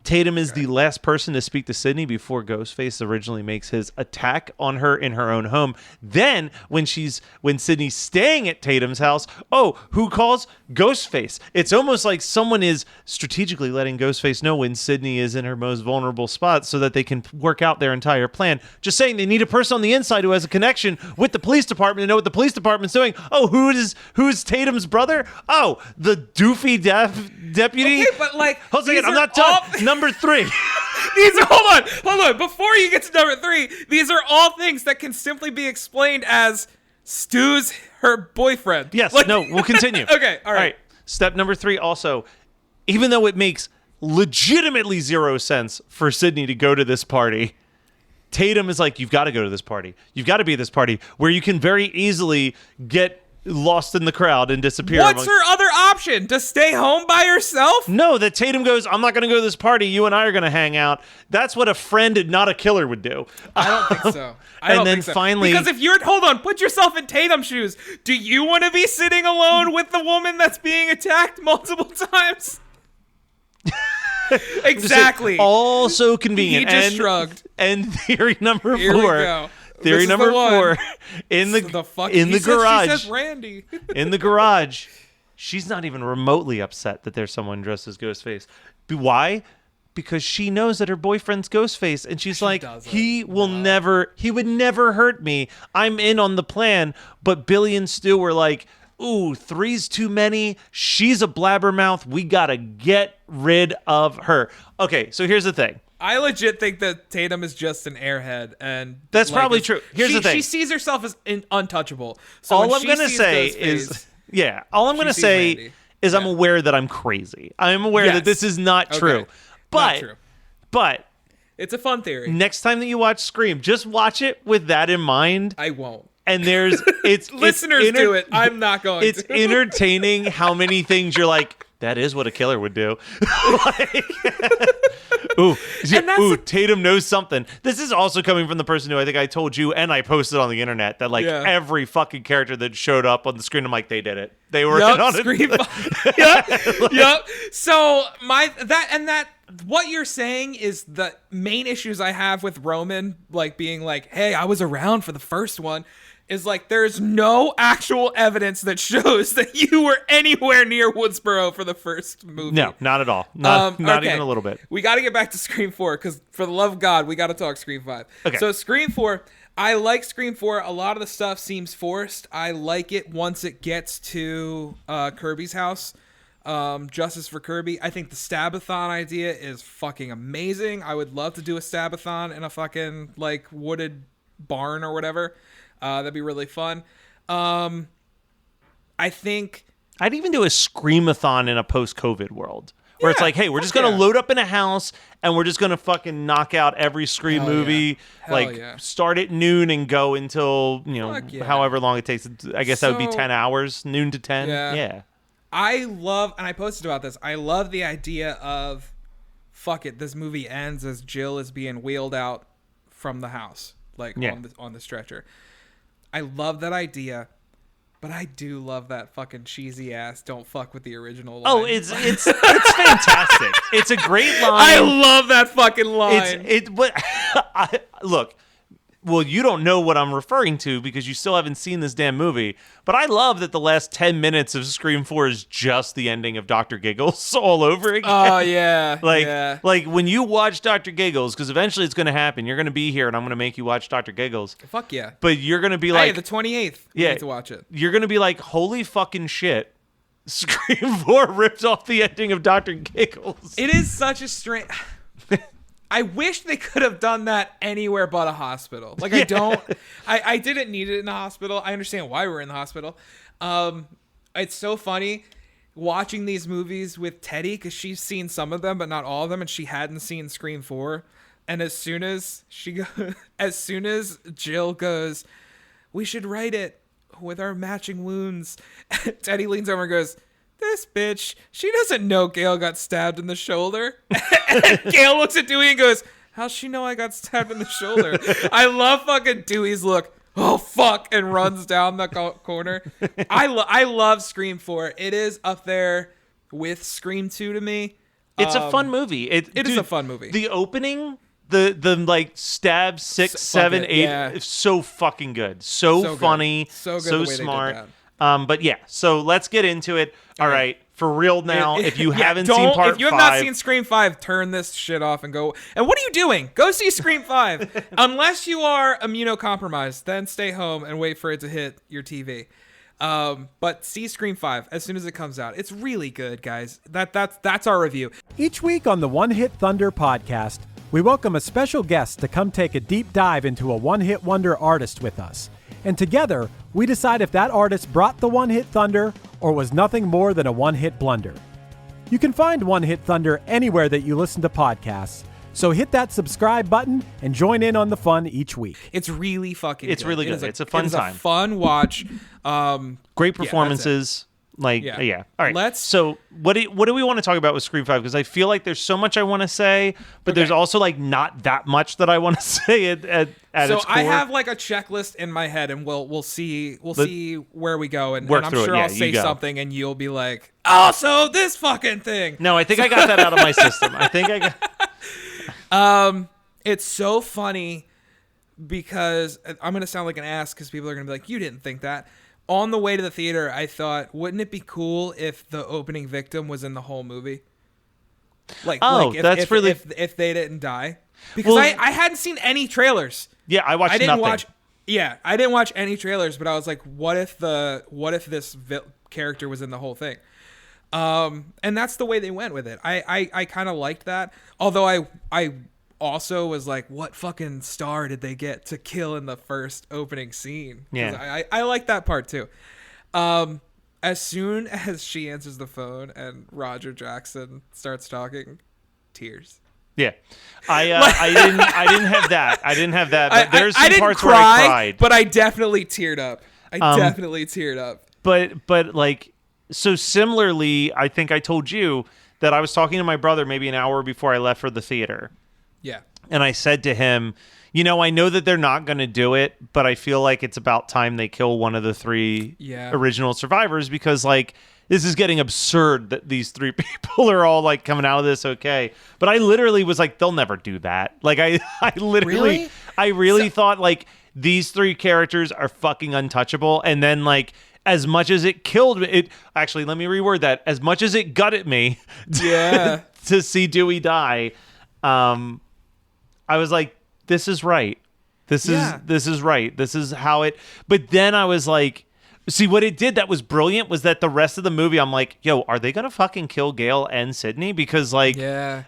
Speaker 3: Tatum is the last person to speak to Sidney before Ghostface originally makes his attack on her in her own home. Then, when Sidney's staying at Tatum's house, who calls? Ghostface. It's almost like someone is strategically letting Ghostface know when Sidney is in her most vulnerable spot so that they can work out their entire plan. Just saying, they need a person on the inside who has a connection with the police department to know what the police department's doing. Who's Tatum's brother? The doofy deputy.
Speaker 4: Okay, but like,
Speaker 3: hold on a second, I'm not done. Number 3.
Speaker 4: hold on. Before you get to number 3, these are all things that can simply be explained as Stu's her boyfriend.
Speaker 3: Yes. No, we'll continue.
Speaker 4: Okay. All right.
Speaker 3: Step number 3 also, even though it makes legitimately 0 sense for Sydney to go to this party, Tatum is like, you've got to go to this party. You've got to be at this party where you can very easily get lost in the crowd and disappear.
Speaker 4: What's her other option? To stay home by herself?
Speaker 3: No, that Tatum goes, I'm not going to go to this party. You and I are going to hang out. That's what a friend and not a killer would do.
Speaker 4: I don't think so.
Speaker 3: Finally,
Speaker 4: because if you're, hold on, put yourself in Tatum's shoes. Do you want to be sitting alone with the woman that's being attacked multiple times? Exactly.
Speaker 3: All so convenient.
Speaker 4: He just shrugged.
Speaker 3: And theory number 4.
Speaker 4: Here we go.
Speaker 3: Theory number 4. In the garage.
Speaker 4: She says Randy.
Speaker 3: In the garage. She's not even remotely upset that there's someone dressed as Ghostface. Why? Because she knows that her boyfriend's Ghostface, and she's like, he would never hurt me. I'm in on the plan. But Billy and Stu were like, ooh, 3's too many. She's a blabbermouth. We gotta get rid of her. Okay, so here's the thing.
Speaker 4: I legit think that Tatum is just an airhead, and
Speaker 3: that's probably true. Here's the thing:
Speaker 4: she sees herself as untouchable. So
Speaker 3: all I'm gonna say is I'm aware that I'm crazy. I'm aware that this is not true, but
Speaker 4: it's a fun theory.
Speaker 3: Next time that you watch Scream, just watch it with that in mind.
Speaker 4: I won't.
Speaker 3: And it's
Speaker 4: listeners do it. I'm not going.
Speaker 3: It's entertaining how many things you're like, that is what a killer would do. Tatum knows something. This is also coming from the person who I think I told you and I posted on the internet that every fucking character that showed up on the screen, I'm like, they did it. They were on
Speaker 4: Scream. Yep. So what you're saying is the main issues I have with Roman, like being like, hey, I was around for the first one, is like there's no actual evidence that shows that you were anywhere near Woodsboro for the first movie.
Speaker 3: No, not at all. Not even a little bit.
Speaker 4: We got to get back to Scream 4 because for the love of God, we got to talk Scream 5.
Speaker 3: Okay.
Speaker 4: So Scream 4, I like Scream 4. A lot of the stuff seems forced. I like it once it gets to Kirby's house. Justice for Kirby. I think the Stabathon idea is fucking amazing. I would love to do a Stabathon in a fucking like wooded barn or whatever. That'd be really fun. I think
Speaker 3: I'd even do a Screamathon in a post-COVID world where it's like, hey, we're just going to load up in a house and we're just going to fucking knock out every Scream movie, start at noon and go until, however long it takes. I guess that would be 10 hours, noon to 10. Yeah.
Speaker 4: I love, and I posted about this, I love the idea of, fuck it, this movie ends as Jill is being wheeled out from the house, on the stretcher. I love that idea, but I do love that fucking cheesy ass "don't fuck with the original" line.
Speaker 3: Oh, it's fantastic. It's a great line.
Speaker 4: I love that fucking line.
Speaker 3: Look. Well, you don't know what I'm referring to because you still haven't seen this damn movie. But I love that the last 10 minutes of Scream 4 is just the ending of Dr. Giggles all over again.
Speaker 4: Oh, yeah.
Speaker 3: Like when you watch Dr. Giggles, because eventually it's going to happen. You're going to be here and I'm going to make you watch Dr. Giggles.
Speaker 4: Fuck yeah.
Speaker 3: But you're going to be like...
Speaker 4: Hey, the 28th. We need to watch it.
Speaker 3: You're going to be like, holy fucking shit. Scream 4 ripped off the ending of Dr. Giggles.
Speaker 4: It is such a strange... I wish they could have done that anywhere but a hospital. Like, I didn't need it in the hospital. I understand why we're in the hospital. It's so funny watching these movies with Teddy because she's seen some of them, but not all of them, and she hadn't seen Scream 4. And as soon as Jill goes, we should write it with our matching wounds, Teddy leans over and goes, this bitch, she doesn't know Gail got stabbed in the shoulder. And Gail looks at Dewey and goes, how's she know I got stabbed in the shoulder? I love fucking Dewey's look. Oh, fuck, and runs down the corner. I love Scream 4. It is up there with Scream 2 to me.
Speaker 3: It's a fun movie. It is
Speaker 4: a fun movie.
Speaker 3: The opening... The like stab 6, 7, 8 is so fucking good. So funny.
Speaker 4: Good. So good.
Speaker 3: So smart. But yeah, so let's get into it. All right, for real now. If you haven't seen part 5,
Speaker 4: if you have not seen Scream 5, turn this shit off and go. And what are you doing? Go see Scream 5. Unless you are immunocompromised, then stay home and wait for it to hit your TV. But see Scream 5 as soon as it comes out. It's really good, guys. That's our review.
Speaker 1: Each week on the One Hit Thunder podcast, we welcome a special guest to come take a deep dive into a one-hit wonder artist with us. And together, we decide if that artist brought the one-hit thunder or was nothing more than a one-hit blunder. You can find One Hit Thunder anywhere that you listen to podcasts, so hit that subscribe button and join in on the fun each week.
Speaker 4: It's really fucking
Speaker 3: It's
Speaker 4: good.
Speaker 3: really good. It's a fun time.
Speaker 4: It's a fun watch.
Speaker 3: Great performances. Yeah. All right. So what do we want to talk about with Scream 5? Because I feel like there's so much I want to say, but there's also like not that much that I want to say at its core.
Speaker 4: So I have like a checklist in my head, and we'll see where we go, and I'm sure I'll say something, and you'll be like, "Oh, so this fucking thing."
Speaker 3: No, I think I got that out of my system. I think I got.
Speaker 4: It's so funny because I'm gonna sound like an ass because people are gonna be like, "You didn't think that." On the way to the theater, I thought, wouldn't it be cool if the opening victim was in the whole movie? If they didn't die, because I hadn't seen any trailers.
Speaker 3: Yeah, I watched nothing.
Speaker 4: I didn't watch any trailers, but I was like, what if this character was in the whole thing? And that's the way they went with it. I kind of liked that. Although I also was like, what fucking star did they get to kill in the first opening scene?
Speaker 3: Yeah.
Speaker 4: I like that part too. As soon as she answers the phone and Roger Jackson starts talking, tears.
Speaker 3: Yeah. I didn't have that. I didn't have that. But there's some parts
Speaker 4: cry,
Speaker 3: where I cried.
Speaker 4: But I definitely teared up.
Speaker 3: But like, so similarly, I think I told you that I was talking to my brother maybe an hour before I left for the theater.
Speaker 4: Yeah.
Speaker 3: And I said to him, I know that they're not going to do it, but I feel like it's about time they kill one of the three original survivors, because like this is getting absurd that these three people are all like coming out of this okay. But I literally was like, they'll never do that. Like I really thought like these three characters are fucking untouchable. And then like, as much as it killed me, actually, let me reword that. As much as it gutted me to see Dewey die, I was like, this is right. This is right. This is how it. But then I was like, see what it did that was brilliant was that the rest of the movie, I'm like, yo, are they gonna fucking kill Gale and Sydney? Because like, there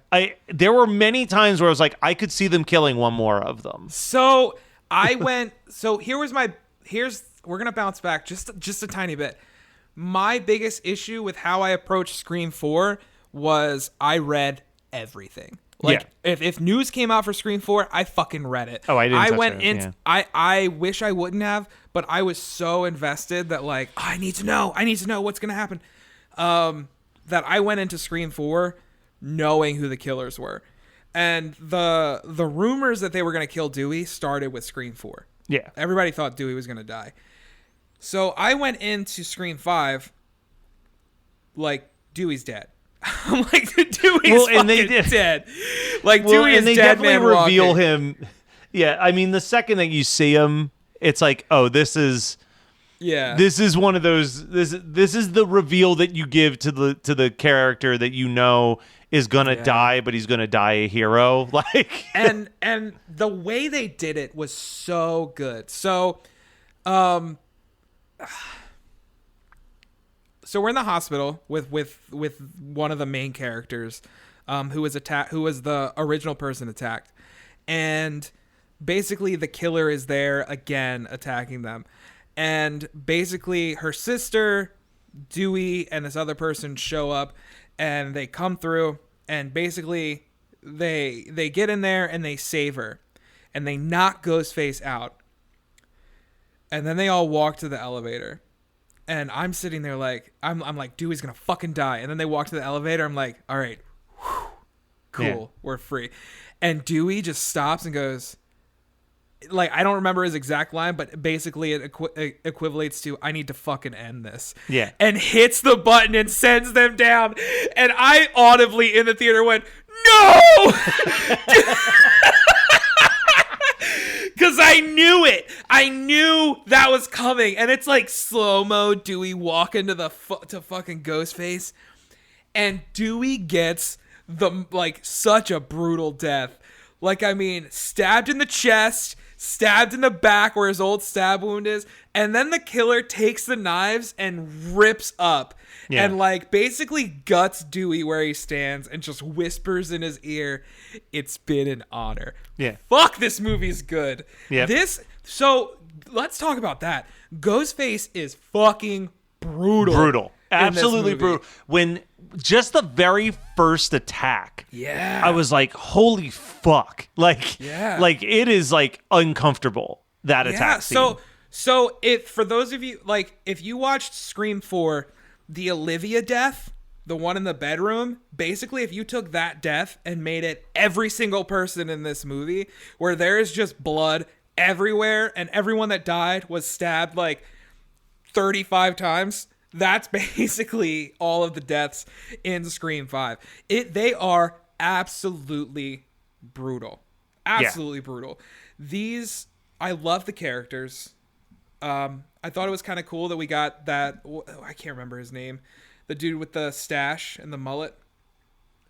Speaker 3: were many times where I was like, I could see them killing one more of them.
Speaker 4: So I went. So we're gonna bounce back just a tiny bit. My biggest issue with how I approached Scream 4 was I read everything. Like if news came out for Scream 4, I fucking read it.
Speaker 3: Oh, I didn't.
Speaker 4: I went in. I wish I wouldn't have, but I was so invested that like I need to know what's gonna happen. That I went into Scream 4 knowing who the killers were, and the rumors that they were gonna kill Dewey started with Scream 4.
Speaker 3: Yeah,
Speaker 4: everybody thought Dewey was gonna die. So I went into Scream 5 like Dewey's dead. I'm like, Dewey's dead. Like, Dewey is dead, man. And they definitely reveal
Speaker 3: him. Yeah, I mean, the second that you see him, it's like, oh, this is one of those. This is the reveal that you give to the character that is gonna die, but he's gonna die a hero. Like,
Speaker 4: and the way they did it was so good. So, So we're in the hospital with one of the main characters, who was the original person attacked, and basically the killer is there again attacking them, and basically her sister, Dewey, and this other person show up, and they come through, and basically they get in there and they save her, and they knock Ghostface out, and then they all walk to the elevator. And I'm sitting there like, I'm like, Dewey's going to fucking die. And then they walk to the elevator. I'm like, all right, cool, we're free. And Dewey just stops and goes, like, I don't remember his exact line, but basically it equivalates to, I need to fucking end this.
Speaker 3: Yeah.
Speaker 4: And hits the button and sends them down. And I audibly in the theater went, no! Because I knew it. I knew that was coming. And it's like slow-mo Dewey walking to to fucking Ghostface. And Dewey gets such a brutal death. Like, I mean, stabbed in the chest, stabbed in the back where his old stab wound is, and then the killer takes the knives and rips up and like basically guts Dewey where he stands and just whispers in his ear, "It's been an honor."
Speaker 3: Yeah.
Speaker 4: Fuck, this movie's good.
Speaker 3: Yep.
Speaker 4: So let's talk about that. Ghostface is fucking brutal.
Speaker 3: Brutal. Absolutely brutal. When just the very first attack, I was like, holy fuck. Like it is like uncomfortable, that attack scene.
Speaker 4: So if for those of you like if you watched Scream 4, the Olivia death, the one in the bedroom, basically if you took that death and made it every single person in this movie, where there is just blood everywhere and everyone that died was stabbed like 35 times, that's basically all of the deaths in Scream 5. They are absolutely brutal. Absolutely brutal. I love the characters. I thought it was kind of cool that we got that, I can't remember his name, the dude with the stash and the mullet.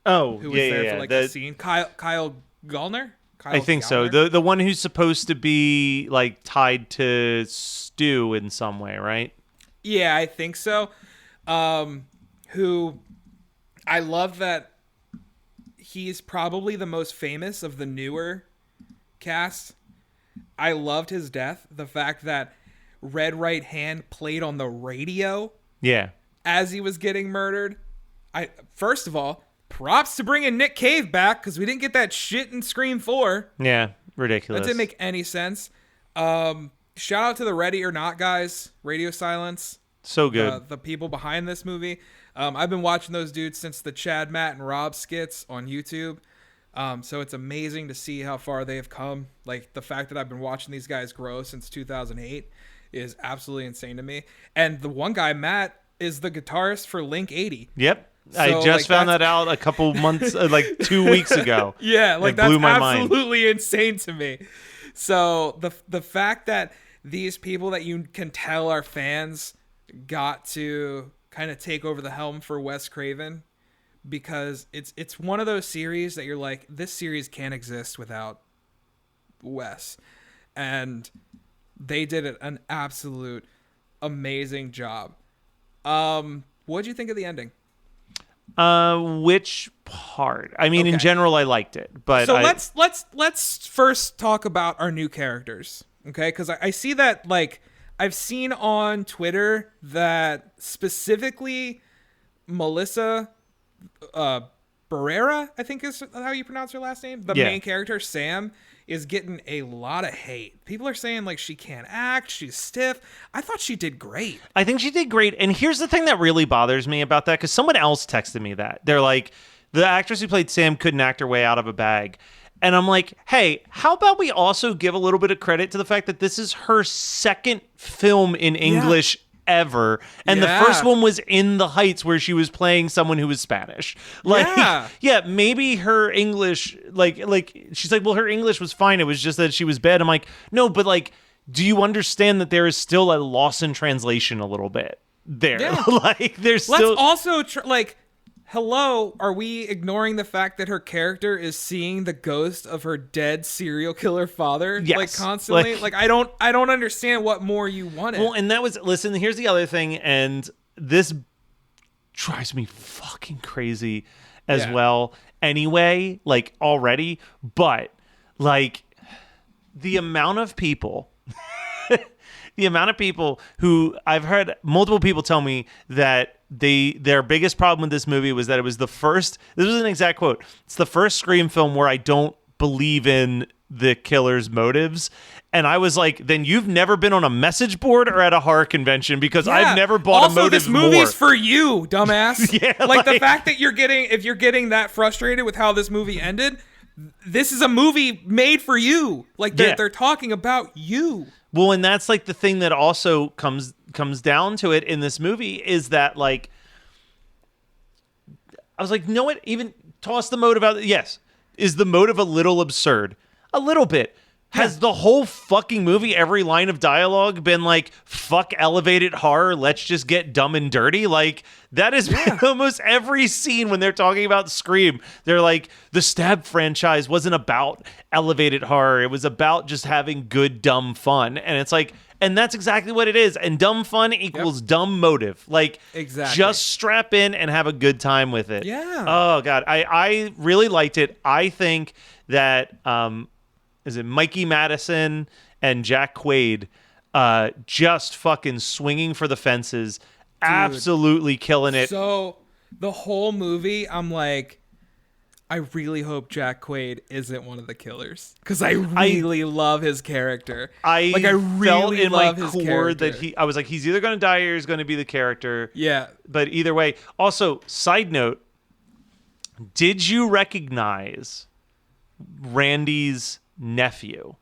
Speaker 3: Oh,
Speaker 4: who was there for like the scene. Kyle Gallner?
Speaker 3: I think so. The one who's supposed to be like tied to Stu in some way, right?
Speaker 4: Yeah, I think so. Who I love that he's probably the most famous of the newer cast. I loved his death. The fact that Red Right Hand played on the radio as he was getting murdered. First of all, props to bringing Nick Cave back, because we didn't get that shit in Scream 4.
Speaker 3: Yeah, ridiculous.
Speaker 4: That didn't make any sense. Shout out to the Ready or Not guys, Radio Silence.
Speaker 3: So good.
Speaker 4: The people behind this movie. I've been watching those dudes since the Chad, Matt, and Rob skits on YouTube. So it's amazing to see how far they have come. Like, the fact that I've been watching these guys grow since 2008 is absolutely insane to me. And the one guy, Matt, is the guitarist for Link 80.
Speaker 3: Yep. So, I just found that out a couple months, like 2 weeks ago.
Speaker 4: Yeah, like that's
Speaker 3: blew my
Speaker 4: absolutely
Speaker 3: mind.
Speaker 4: Insane to me. So the fact that these people that you can tell are fans got to kind of take over the helm for Wes Craven, because it's one of those series that you're like, this series can't exist without Wes. And they did an absolute amazing job. What'd you think of the ending?
Speaker 3: Which part? I mean, in general, I liked it, but
Speaker 4: so let's first talk about our new characters, okay? Because I see that, like, I've seen on Twitter that specifically Melissa Barrera, I think is how you pronounce her last name, the main character, Sam, is getting a lot of hate. People are saying, like, she can't act, she's stiff. I thought she did great.
Speaker 3: I think she did great. And here's the thing that really bothers me about that, because someone else texted me that. They're like, the actress who played Sam couldn't act her way out of a bag. And I'm like, hey, how about we also give a little bit of credit to the fact that this is her second film in English ever, and the first one was In the Heights, where she was playing someone who was Spanish. Like, maybe her English, like she's like, well, her English was fine, it was just that she was bad. I'm like, no, but like, do you understand that there is still a loss in translation a little bit there? Like, there's still.
Speaker 4: Let's also hello, are we ignoring the fact that her character is seeing the ghost of her dead serial killer father?
Speaker 3: Yes.
Speaker 4: Like, constantly? Like, I don't understand what more you wanted.
Speaker 3: Well, and that was, listen, here's the other thing, and this drives me fucking crazy as well anyway, like, already, but, like, the amount of people who, I've heard multiple people tell me that their biggest problem with this movie was that it was the first, this was an exact quote, it's the first Scream film where I don't believe in the killer's motives. And I was like, then you've never been on a message board or at a horror convention, because I've never bought a motive
Speaker 4: Also, this movie's for you, dumbass.
Speaker 3: like
Speaker 4: the fact that if you're getting that frustrated with how this movie ended, this is a movie made for you. Like, they're talking about you.
Speaker 3: Well, and that's like the thing that also comes down to it in this movie is that, like, I was like, no, what? Even toss the motive out. Yes. Is the motive a little absurd? A little bit. Has the whole fucking movie, every line of dialogue been like, fuck elevated horror, let's just get dumb and dirty? Like, that has been almost every scene when they're talking about Scream. They're like, the Stab franchise wasn't about elevated horror. It was about just having good, dumb fun. And it's like, and that's exactly what it is. And dumb fun equals dumb motive. Like, just strap in and have a good time with it.
Speaker 4: Yeah.
Speaker 3: Oh, God. I really liked it. I think that... is it Mikey Madison and Jack Quaid just fucking swinging for the fences, dude, absolutely killing it.
Speaker 4: So the whole movie, I'm like, I really hope Jack Quaid isn't one of the killers, because I really love his character.
Speaker 3: I
Speaker 4: really
Speaker 3: felt in
Speaker 4: love
Speaker 3: my
Speaker 4: his
Speaker 3: core
Speaker 4: character.
Speaker 3: that I was like, he's either going to die or he's going to be the character.
Speaker 4: Yeah.
Speaker 3: But either way. Also, side note, did you recognize Randy's nephew?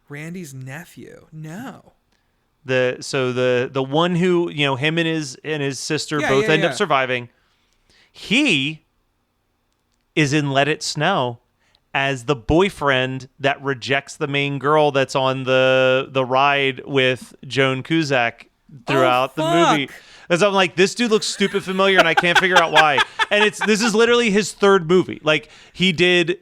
Speaker 4: Randy's nephew? No.
Speaker 3: The one who, you know, him and his sister both end up surviving. He is in Let It Snow as the boyfriend that rejects the main girl that's on the ride with Joan Cusack throughout the movie. As I'm like, this dude looks stupid familiar, and I can't figure out why. And this is literally his third movie. Like, he did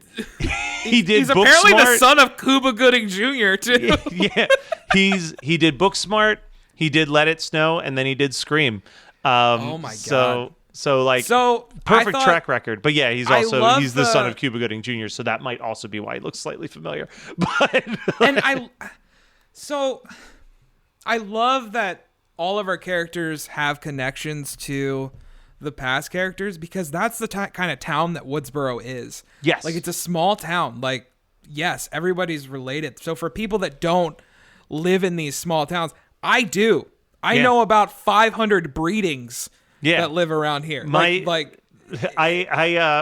Speaker 4: He's
Speaker 3: Booksmart.
Speaker 4: apparently the son of Cuba Gooding Jr. too.
Speaker 3: Yeah, he did Booksmart, he did Let It Snow, and then he did Scream.
Speaker 4: Oh my God.
Speaker 3: So perfect track record. But yeah, he's the son of Cuba Gooding Jr., so that might also be why he looks slightly familiar. But
Speaker 4: and I love that all of our characters have connections to the past characters, because that's the kind of town that Woodsboro is.
Speaker 3: Yes.
Speaker 4: Like, it's a small town. Like, yes, everybody's related. So for people that don't live in these small towns, I do. I know about 500 breedings that live around here.
Speaker 3: I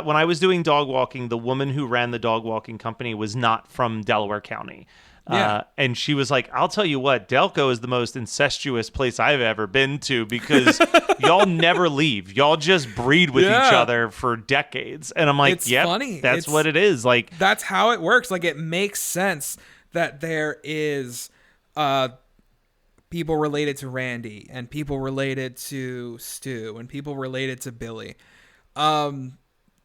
Speaker 3: when I was doing dog walking, the woman who ran the dog walking company was not from Delaware County. And she was like, I'll tell you what, Delco is the most incestuous place I've ever been to, because y'all never leave. Y'all just breed with each other for decades. And I'm like,
Speaker 4: funny.
Speaker 3: That's what it is. Like,
Speaker 4: that's how it works. Like, it makes sense that there is people related to Randy, and people related to Stu, and people related to Billy.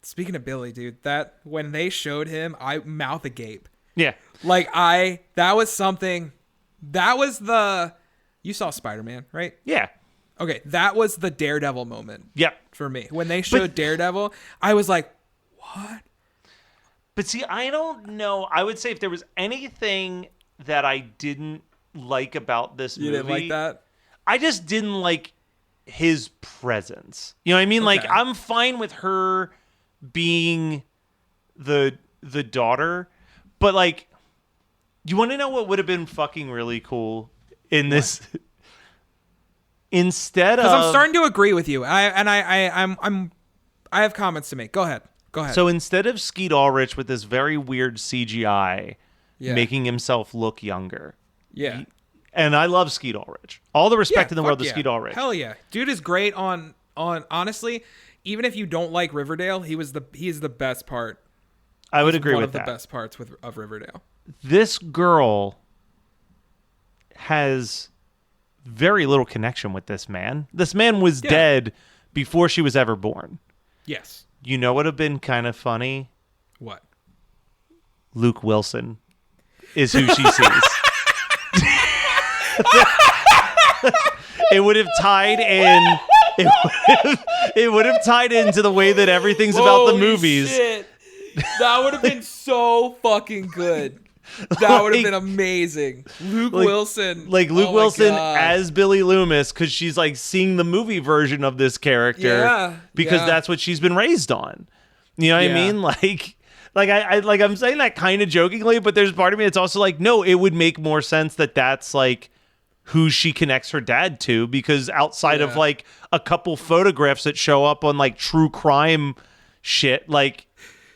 Speaker 4: Speaking of Billy, dude, that when they showed him, I mouth agape.
Speaker 3: Yeah.
Speaker 4: Like, that was something, you saw Spider-Man, right?
Speaker 3: Yeah.
Speaker 4: Okay, that was the Daredevil moment.
Speaker 3: Yep.
Speaker 4: For me. When they showed Daredevil, I was like, what?
Speaker 3: But see, I don't know. I would say if there was anything that I didn't like about this movie.
Speaker 4: You didn't like that?
Speaker 3: I just didn't like his presence. You know what I mean? Okay. Like, I'm fine with her being the daughter, but like, you want to know what would have been fucking really cool in this? Instead of,
Speaker 4: because I'm starting to agree with you, I have comments to make. Go ahead.
Speaker 3: So instead of Skeet Ulrich with this very weird CGI making himself look younger, and I love Skeet Ulrich. All the respect in the world to Skeet Ulrich.
Speaker 4: Hell yeah, dude is great on honestly. Even if you don't like Riverdale, he is the best part.
Speaker 3: I would agree with that.
Speaker 4: One of the best parts of Riverdale.
Speaker 3: This girl has very little connection with this man. This man was dead before she was ever born.
Speaker 4: Yes.
Speaker 3: You know what would have been kind of funny?
Speaker 4: What?
Speaker 3: Luke Wilson is who she sees. It would have tied in. It would have tied into the way that everything's about the movies.
Speaker 4: Shit. That would have been so fucking good. That would have been amazing. Luke Wilson.
Speaker 3: Like Luke Wilson as Billy Loomis, because she's like seeing the movie version of this character because that's what she's been raised on. You know what I mean? I'm saying that kind of jokingly, but there's part of me that's also like, no, it would make more sense that that's like who she connects her dad to, because outside of like a couple photographs that show up on like true crime shit, like,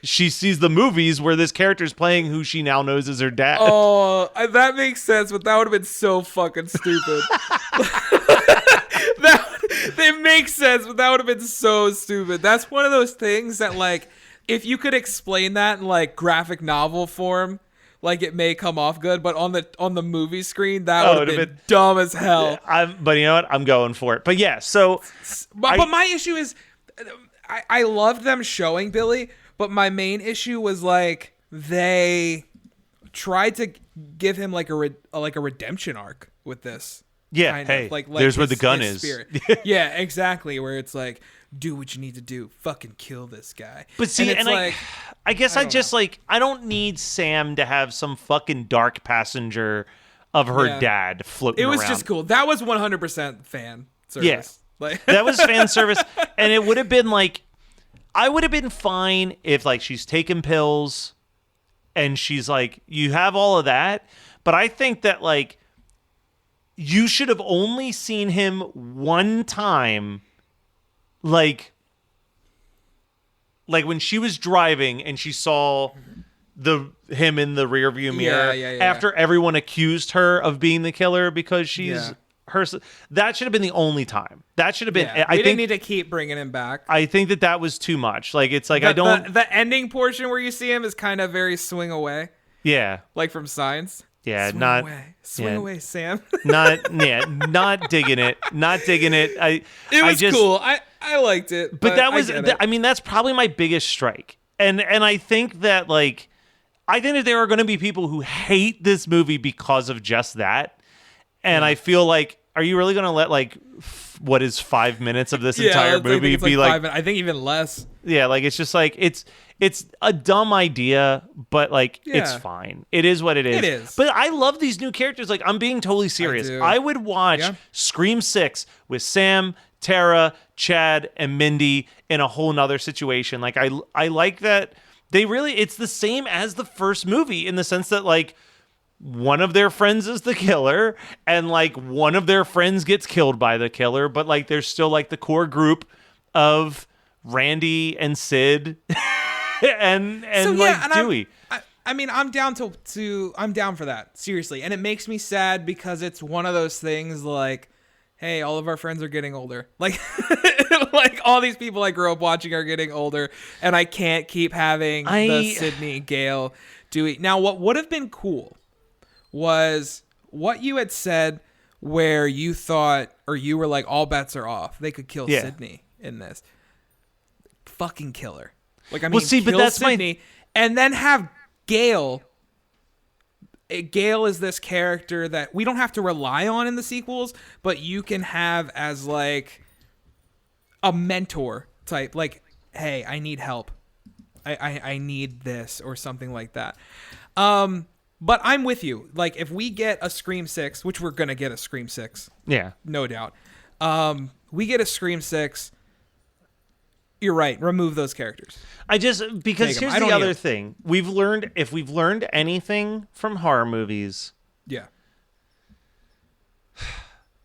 Speaker 3: she sees the movies where this character's playing who she now knows as her dad.
Speaker 4: Oh, that makes sense, but that would have been so fucking stupid. It makes sense, but that would have been so stupid. That's one of those things that, like, if you could explain that in like graphic novel form, like it may come off good, but on the movie screen that would have been dumb as hell.
Speaker 3: But you know what? I'm going for it. But yeah, so
Speaker 4: but my issue is I loved them showing Billy, but my main issue was like they tried to give him like a redemption arc with this.
Speaker 3: Yeah,
Speaker 4: kind
Speaker 3: hey,
Speaker 4: of. Like
Speaker 3: there's where the gun is.
Speaker 4: Yeah, exactly. Where it's like, do what you need to do. Fucking kill this guy.
Speaker 3: But see,
Speaker 4: and
Speaker 3: like, I guess I just like, I don't need Sam to have some fucking dark passenger of her dad floating around.
Speaker 4: It was just cool. That was 100% fan service.
Speaker 3: Yeah.
Speaker 4: Like
Speaker 3: that was fan service. And it would have been like, I would have been fine if like she's taking pills and she's like, you have all of that. But I think that like, you should have only seen him one time, like when she was driving and she saw him in the rearview mirror after everyone accused her of being the killer because she's her. That should have been the only time. That should have been.
Speaker 4: I didn't need to keep bringing him back.
Speaker 3: I think that was too much. Like it's like
Speaker 4: the ending portion where you see him is kind of very swing away.
Speaker 3: Yeah,
Speaker 4: like from Signs.
Speaker 3: Yeah,
Speaker 4: swing away, Sam.
Speaker 3: not digging it. Not digging it.
Speaker 4: It was cool. I liked it.
Speaker 3: But that was I mean, that's probably my biggest strike. And I think that like I think that there are going to be people who hate this movie because of just that. And I feel like, are you really going to let like what is 5 minutes of this entire movie be like
Speaker 4: I think even less.
Speaker 3: Yeah, like it's just like it's a dumb idea, but like it's fine. It is what it is.
Speaker 4: It is.
Speaker 3: But I love these new characters. Like I'm being totally serious. I would watch Scream 6 with Sam, Tara, Chad, and Mindy in a whole nother situation. Like I like that they really, it's the same as the first movie in the sense that like one of their friends is the killer and like one of their friends gets killed by the killer, but like there's still like the core group of Randy and Sid and Dewey.
Speaker 4: I mean, I'm down I'm down for that, seriously. And it makes me sad because it's one of those things like, hey, all of our friends are getting older. Like like all these people I grew up watching are getting older and I can't keep having the Sydney, Gale, Dewey. Now, what would have been cool was what you had said where you thought, or you were like, all bets are off. They could kill Sydney in this. Fucking killer. Like, I mean,
Speaker 3: but that's
Speaker 4: Sydney and then have Gale. Gale is this character that we don't have to rely on in the sequels, but you can have as like a mentor type. Like, hey, I need help. I need this or something like that. But I'm with you. Like, if we get a Scream 6, which we're gonna get a Scream 6, no doubt. We get a Scream 6. You're right. Remove those characters.
Speaker 3: Because here's the other thing. If we've learned anything from horror movies,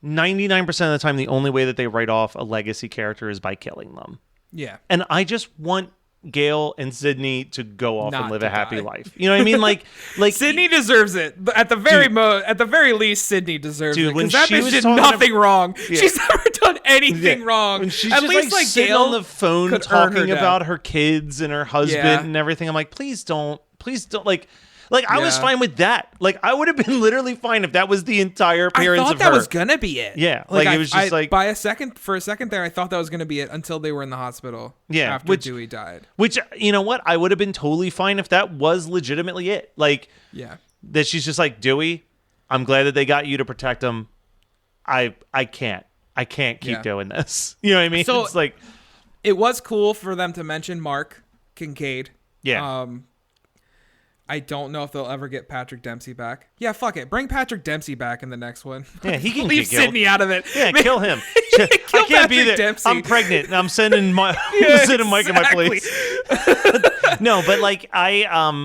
Speaker 3: 99% of the time, the only way that they write off a legacy character is by killing them.
Speaker 4: Yeah.
Speaker 3: And I just want Gale and Sydney to go off and live a happy life. You know what I mean? Like
Speaker 4: Sydney deserves it. At the very least, Sydney deserves it. Because that bitch did nothing wrong. She's never done anything wrong.
Speaker 3: When she's
Speaker 4: at
Speaker 3: just
Speaker 4: least
Speaker 3: like sitting
Speaker 4: Gale
Speaker 3: on the phone talking about her kids and her husband
Speaker 4: Yeah.
Speaker 3: and everything. I'm like, please don't like I was fine with that. Like I would have been literally fine if that was the entire appearance of her.
Speaker 4: I thought that was gonna be it.
Speaker 3: Yeah, like it was just like
Speaker 4: for a second there, I thought that was gonna be it until they were in the hospital.
Speaker 3: Yeah,
Speaker 4: after Dewey died.
Speaker 3: Which, you know what, I would have been totally fine if that was legitimately it. Like, that she's just like, Dewey, I'm glad that they got you to protect him. I can't keep doing this. You know what I mean?
Speaker 4: So
Speaker 3: it's like,
Speaker 4: it was cool for them to mention Mark Kincaid.
Speaker 3: Yeah.
Speaker 4: I don't know if they'll ever get Patrick Dempsey back. Yeah, fuck it. Bring Patrick Dempsey back in the next one.
Speaker 3: Yeah, he can
Speaker 4: leave Sydney out of it.
Speaker 3: Yeah, kill him. I can't
Speaker 4: Patrick
Speaker 3: be there.
Speaker 4: Dempsey.
Speaker 3: I'm pregnant and I'm sending Mike in my place. No, but like
Speaker 4: they got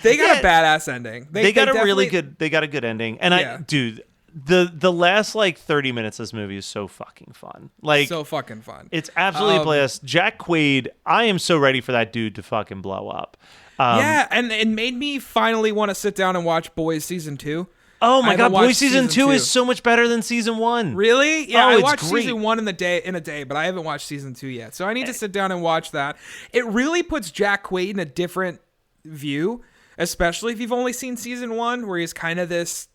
Speaker 4: a badass ending. They
Speaker 3: got a really good. They got a good ending. And dude, the last like 30 minutes of this movie is so fucking fun. Like
Speaker 4: so fucking fun.
Speaker 3: It's absolutely a blast. Jack Quaid, I am so ready for that dude to fucking blow up.
Speaker 4: And it made me finally want to sit down and watch Boys Season 2.
Speaker 3: Oh my god, Boys Season 2 is so much better than Season 1.
Speaker 4: Really? Yeah, I watched
Speaker 3: great.
Speaker 4: Season 1 in a day, but I haven't watched Season 2 yet. So I need to sit down and watch that. It really puts Jack Quaid in a different view especially if you've only seen season 1, where he's kind of this.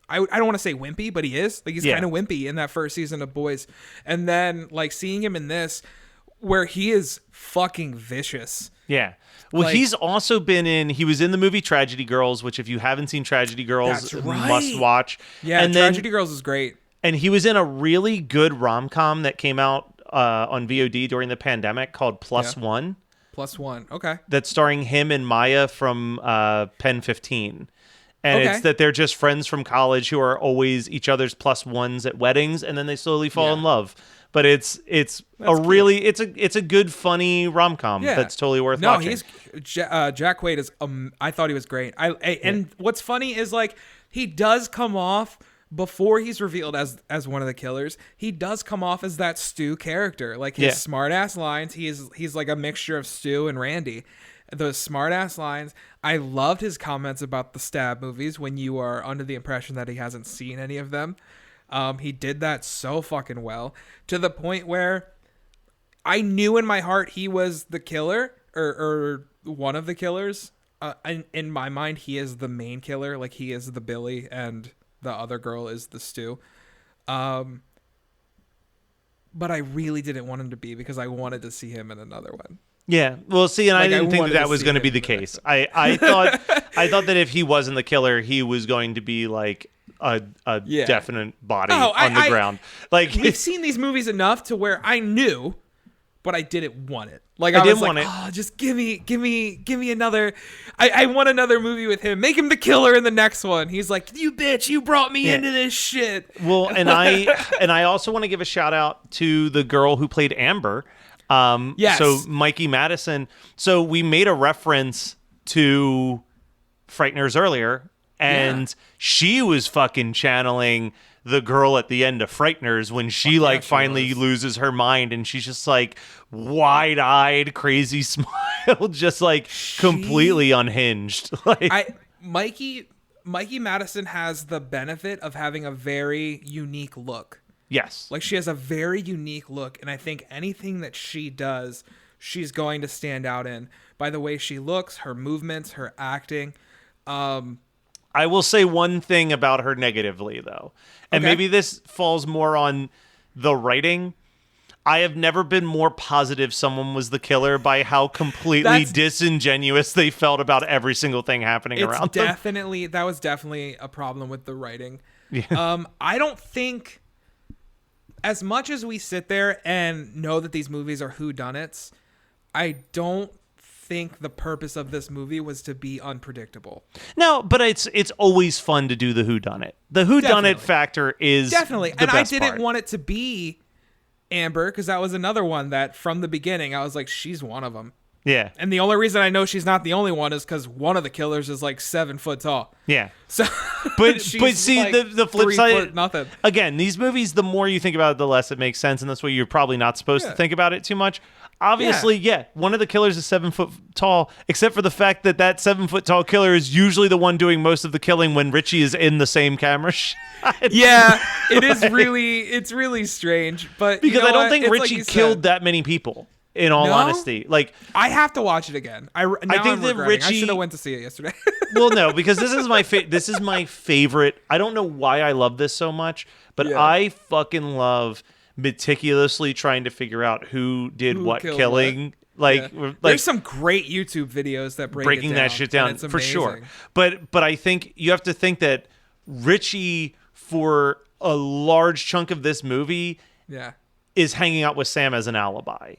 Speaker 4: I don't want to say wimpy, but he is. Like, he's kind of wimpy in that first season of Boys, and then like seeing him in this, where he is fucking vicious.
Speaker 3: Yeah. Well, he's also been he was in the movie Tragedy Girls, which if you haven't seen Tragedy Girls, must watch.
Speaker 4: Yeah, and Tragedy Girls is great.
Speaker 3: And he was in a really good rom-com that came out on VOD during the pandemic called Plus One.
Speaker 4: Plus One, okay.
Speaker 3: That's starring him and Maya from Pen 15. And it's that they're just friends from college who are always each other's plus ones at weddings, and then they slowly fall in love. But it's a good, funny rom-com that's totally worth watching.
Speaker 4: Jack Quaid is I thought he was great. And what's funny is, like, he does come off, before he's revealed as one of the killers, he does come off as that Stu character. Like, his smart ass lines, he's like a mixture of Stu and Randy. Those smart ass lines. I loved his comments about the Stab movies when you are under the impression that he hasn't seen any of them. He did that so fucking well, to the point where I knew in my heart he was the killer, or one of the killers. In my mind, he is the main killer. Like, he is the Billy, and the other girl is the Stu. But I really didn't want him to be, because I wanted to see him in another one.
Speaker 3: Yeah, well, see, and I didn't think that was going to be the case. I thought that if he wasn't the killer, he was going to be like a definite body on the ground. Like,
Speaker 4: we've seen these movies enough to where I knew, but I didn't want it. Like, I didn't want it. Oh, just give me another. I want another movie with him. Make him the killer in the next one. He's like, you bitch, you brought me into this shit.
Speaker 3: Well, and I also want to give a shout out to the girl who played Amber.
Speaker 4: Yes.
Speaker 3: So Mikey Madison. So we made a reference to Frighteners earlier, and she was fucking channeling the girl at the end of Frighteners when she finally loses her mind, and she's just like wide-eyed, crazy smile, just like completely unhinged. Like,
Speaker 4: Mikey Madison has the benefit of having a very unique look.
Speaker 3: Yes.
Speaker 4: Like, she has a very unique look, and I think anything that she does, she's going to stand out in by the way she looks, her movements, her acting.
Speaker 3: I will say one thing about her negatively, though, and maybe this falls more on the writing. I have never been more positive someone was the killer by how completely disingenuous they felt about every single thing happening around them.
Speaker 4: That was definitely a problem with the writing.
Speaker 3: Yeah.
Speaker 4: I don't think, as much as we sit there and know that these movies are whodunits, I don't think the purpose of this movie was to be unpredictable.
Speaker 3: No, but it's always fun to do the whodunit. The whodunit factor is
Speaker 4: definitely,
Speaker 3: the best
Speaker 4: I didn't
Speaker 3: part.
Speaker 4: want it to be Amber, because that was another one that from the beginning I was like, she's one of them.
Speaker 3: Yeah.
Speaker 4: And the only reason I know she's not the only one is because one of the killers is like 7 foot tall.
Speaker 3: Yeah.
Speaker 4: So,
Speaker 3: but see, like the flip side,
Speaker 4: nothing.
Speaker 3: Again, these movies, the more you think about it, the less it makes sense, and that's why you're probably not supposed to think about it too much. Obviously, one of the killers is 7 foot tall, except for the fact that 7 foot tall killer is usually the one doing most of the killing when Richie is in the same camera shot.
Speaker 4: Yeah, it's really strange, but
Speaker 3: because I don't think Richie killed that many people. In all honesty, like,
Speaker 4: I have to watch it again. I think that Richie, I should have went to see it yesterday.
Speaker 3: Well, no, because this is my favorite. I don't know why I love this so much, but I fucking love meticulously trying to figure out who did what killing. What. Like,
Speaker 4: there's some great YouTube videos that breaking
Speaker 3: that shit down for sure. But I think you have to think that Richie, for a large chunk of this movie, is hanging out with Sam as an alibi.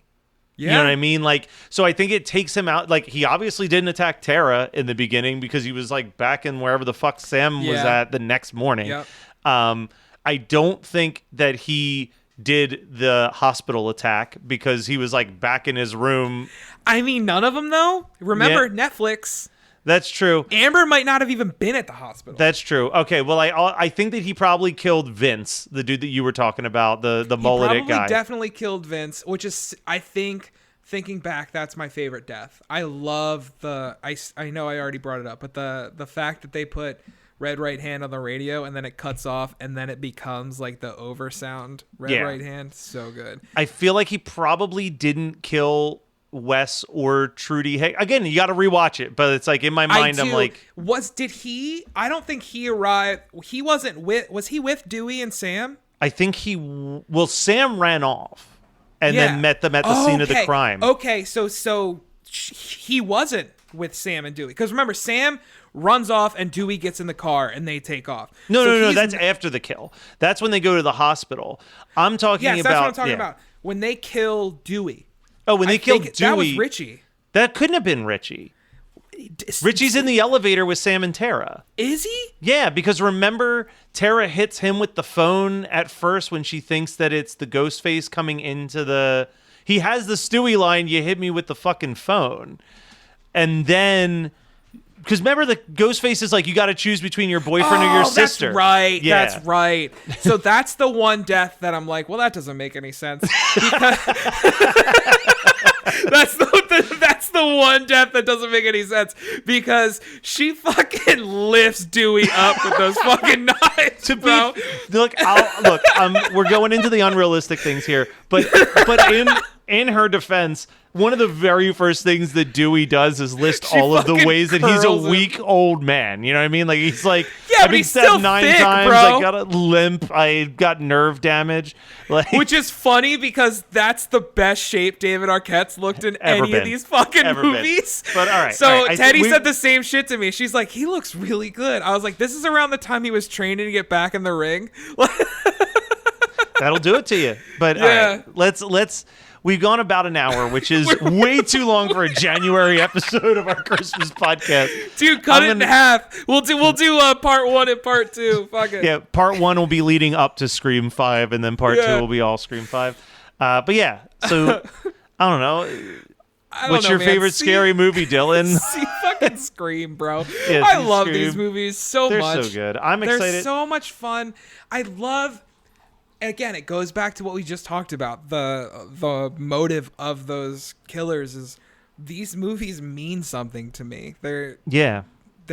Speaker 3: Yeah. You know what I mean? Like, so I think it takes him out. Like, he obviously didn't attack Tara in the beginning because he was like back in wherever the fuck Sam was at the next morning. Yep. I don't think that he did the hospital attack because he was like back in his room.
Speaker 4: I mean, none of them though. Remember Netflix.
Speaker 3: That's true.
Speaker 4: Amber might not have even been at the hospital.
Speaker 3: That's true. Okay, well, I think that he probably killed Vince, the dude that you were talking about, the mulleted guy.
Speaker 4: He definitely killed Vince, which is, I think, thinking back, that's my favorite death. I love I know I already brought it up, but the fact that they put Red Right Hand on the radio and then it cuts off and then it becomes like the oversound Red Right Hand, so good.
Speaker 3: I feel like he probably didn't kill Wes or Trudy. Hey, again, you got to rewatch it, but it's like in my mind, I'm like,
Speaker 4: I don't think he arrived. He wasn't was he with Dewey and Sam?
Speaker 3: I think Sam ran off and then met them at the scene of the crime.
Speaker 4: Okay, so he wasn't with Sam and Dewey, because remember, Sam runs off and Dewey gets in the car and they take off.
Speaker 3: No, that's after the kill. That's when they go to the hospital. I'm talking about.
Speaker 4: Yes, that's what I'm talking about. When they kill Dewey.
Speaker 3: Oh, when they killed Dewey.
Speaker 4: That was Richie.
Speaker 3: That couldn't have been Richie. Richie's in the elevator with Sam and Tara.
Speaker 4: Is he?
Speaker 3: Yeah, because remember, Tara hits him with the phone at first when she thinks that it's the ghost face coming into the... He has the Stewie line, you hit me with the fucking phone. And then... Because remember, the ghost face is like, you got to choose between your boyfriend or your sister.
Speaker 4: That's right. Yeah. That's right. So that's the one death that I'm like, well, that doesn't make any sense. Because that's the one death that doesn't make any sense, because she fucking lifts Dewey up with those fucking knives.
Speaker 3: We're going into the unrealistic things here, but in her defense, one of the very first things that Dewey does is list all of the ways that he's a weak old man. You know what I mean? Like, he's like,
Speaker 4: I've been stabbed 9 times. Bro.
Speaker 3: I got a limp. I got nerve damage. Like,
Speaker 4: which is funny because that's the best shape David Arquette's looked in any of these fucking movies.
Speaker 3: But all right.
Speaker 4: So Teddy said the same shit to me. She's like, he looks really good. I was like, this is around the time he was training to get back in the ring.
Speaker 3: That'll do it to you. But all right, let's. We've gone about an hour, which is way too long for a January episode of our Christmas podcast.
Speaker 4: Dude, cut it in half. We'll do part 1 and part 2. Fuck it.
Speaker 3: Yeah, part 1 will be leading up to Scream 5, and then part 2 will be all Scream 5. But yeah, so I don't know. What's your favorite scary movie, Dylan?
Speaker 4: See fucking Scream, bro. Yeah, I love these movies so much.
Speaker 3: They're so good. I'm excited.
Speaker 4: They're so much fun. I love... Again, it goes back to what we just talked about. The motive of those killers is these movies mean something to me. They're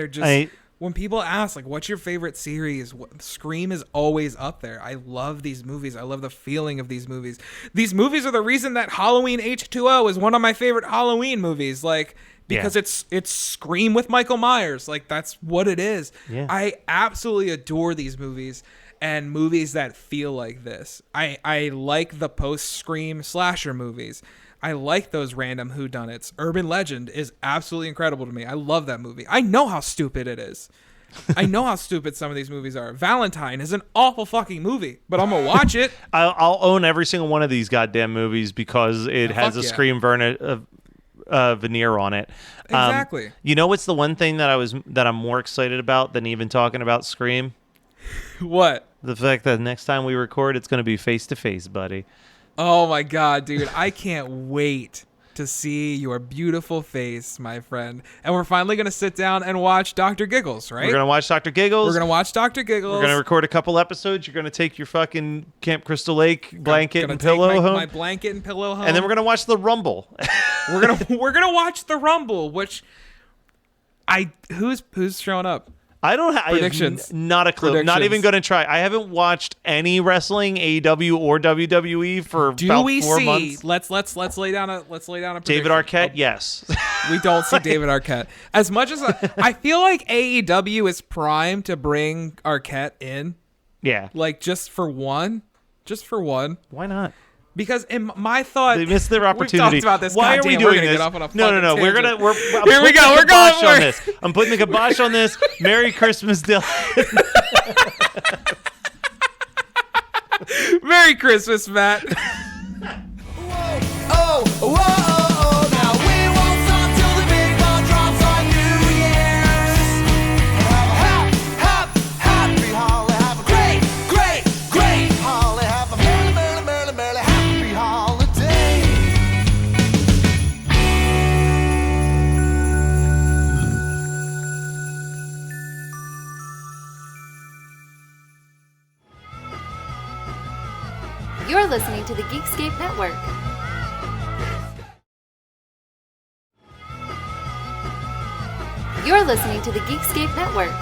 Speaker 4: just when people ask like, what's your favorite series? Scream is always up there. I love these movies. I love the feeling of these movies. These movies are the reason that Halloween H2O is one of my favorite Halloween movies. Like, because it's Scream with Michael Myers. Like, that's what it is. Yeah. I absolutely adore these movies. And movies that feel like this. I like the post-Scream slasher movies. I like those random whodunits. Urban Legend is absolutely incredible to me. I love that movie. I know how stupid it is. I know how stupid some of these movies are. Valentine is an awful fucking movie, but I'm going to watch it.
Speaker 3: I'll own every single one of these goddamn movies because it has a Scream veneer on it.
Speaker 4: Exactly.
Speaker 3: You know what's the one thing that I'm more excited about than even talking about Scream?
Speaker 4: What?
Speaker 3: The fact that next time we record, it's going to be face-to-face, buddy.
Speaker 4: Oh, my God, dude. I can't wait to see your beautiful face, my friend. And we're finally going to sit down and watch Dr. Giggles, right?
Speaker 3: We're going to watch Dr. Giggles.
Speaker 4: We're going to watch Dr. Giggles.
Speaker 3: We're going to record a couple episodes. You're going to take your fucking Camp Crystal Lake blanket and pillow home.
Speaker 4: My blanket and pillow home.
Speaker 3: And then we're going to watch The Rumble.
Speaker 4: we're gonna watch The Rumble, which who's showing up?
Speaker 3: I don't have predictions. Not a clue. Not even going to try. I haven't watched any wrestling, AEW or WWE for about 4 months.
Speaker 4: Let's lay down a prediction.
Speaker 3: David Arquette, yes.
Speaker 4: We don't see David Arquette. As much as I feel like AEW is primed to bring Arquette in.
Speaker 3: Yeah.
Speaker 4: Like just for one.
Speaker 3: Why not?
Speaker 4: Because in my thought,
Speaker 3: they missed their opportunity.
Speaker 4: We've talked about this.
Speaker 3: Why are we doing this? No. Here we go. We're going for this. I'm putting the kibosh on this. Merry Christmas, Dylan.
Speaker 4: Merry Christmas, Matt.
Speaker 2: Whoa. Now we won't stop till the big ball drops on New Year's. Have a happy holiday. Have a great holiday. Have a merry happy holiday.
Speaker 5: You're listening to the Geekscape Network. You're listening to the Geekscape Network.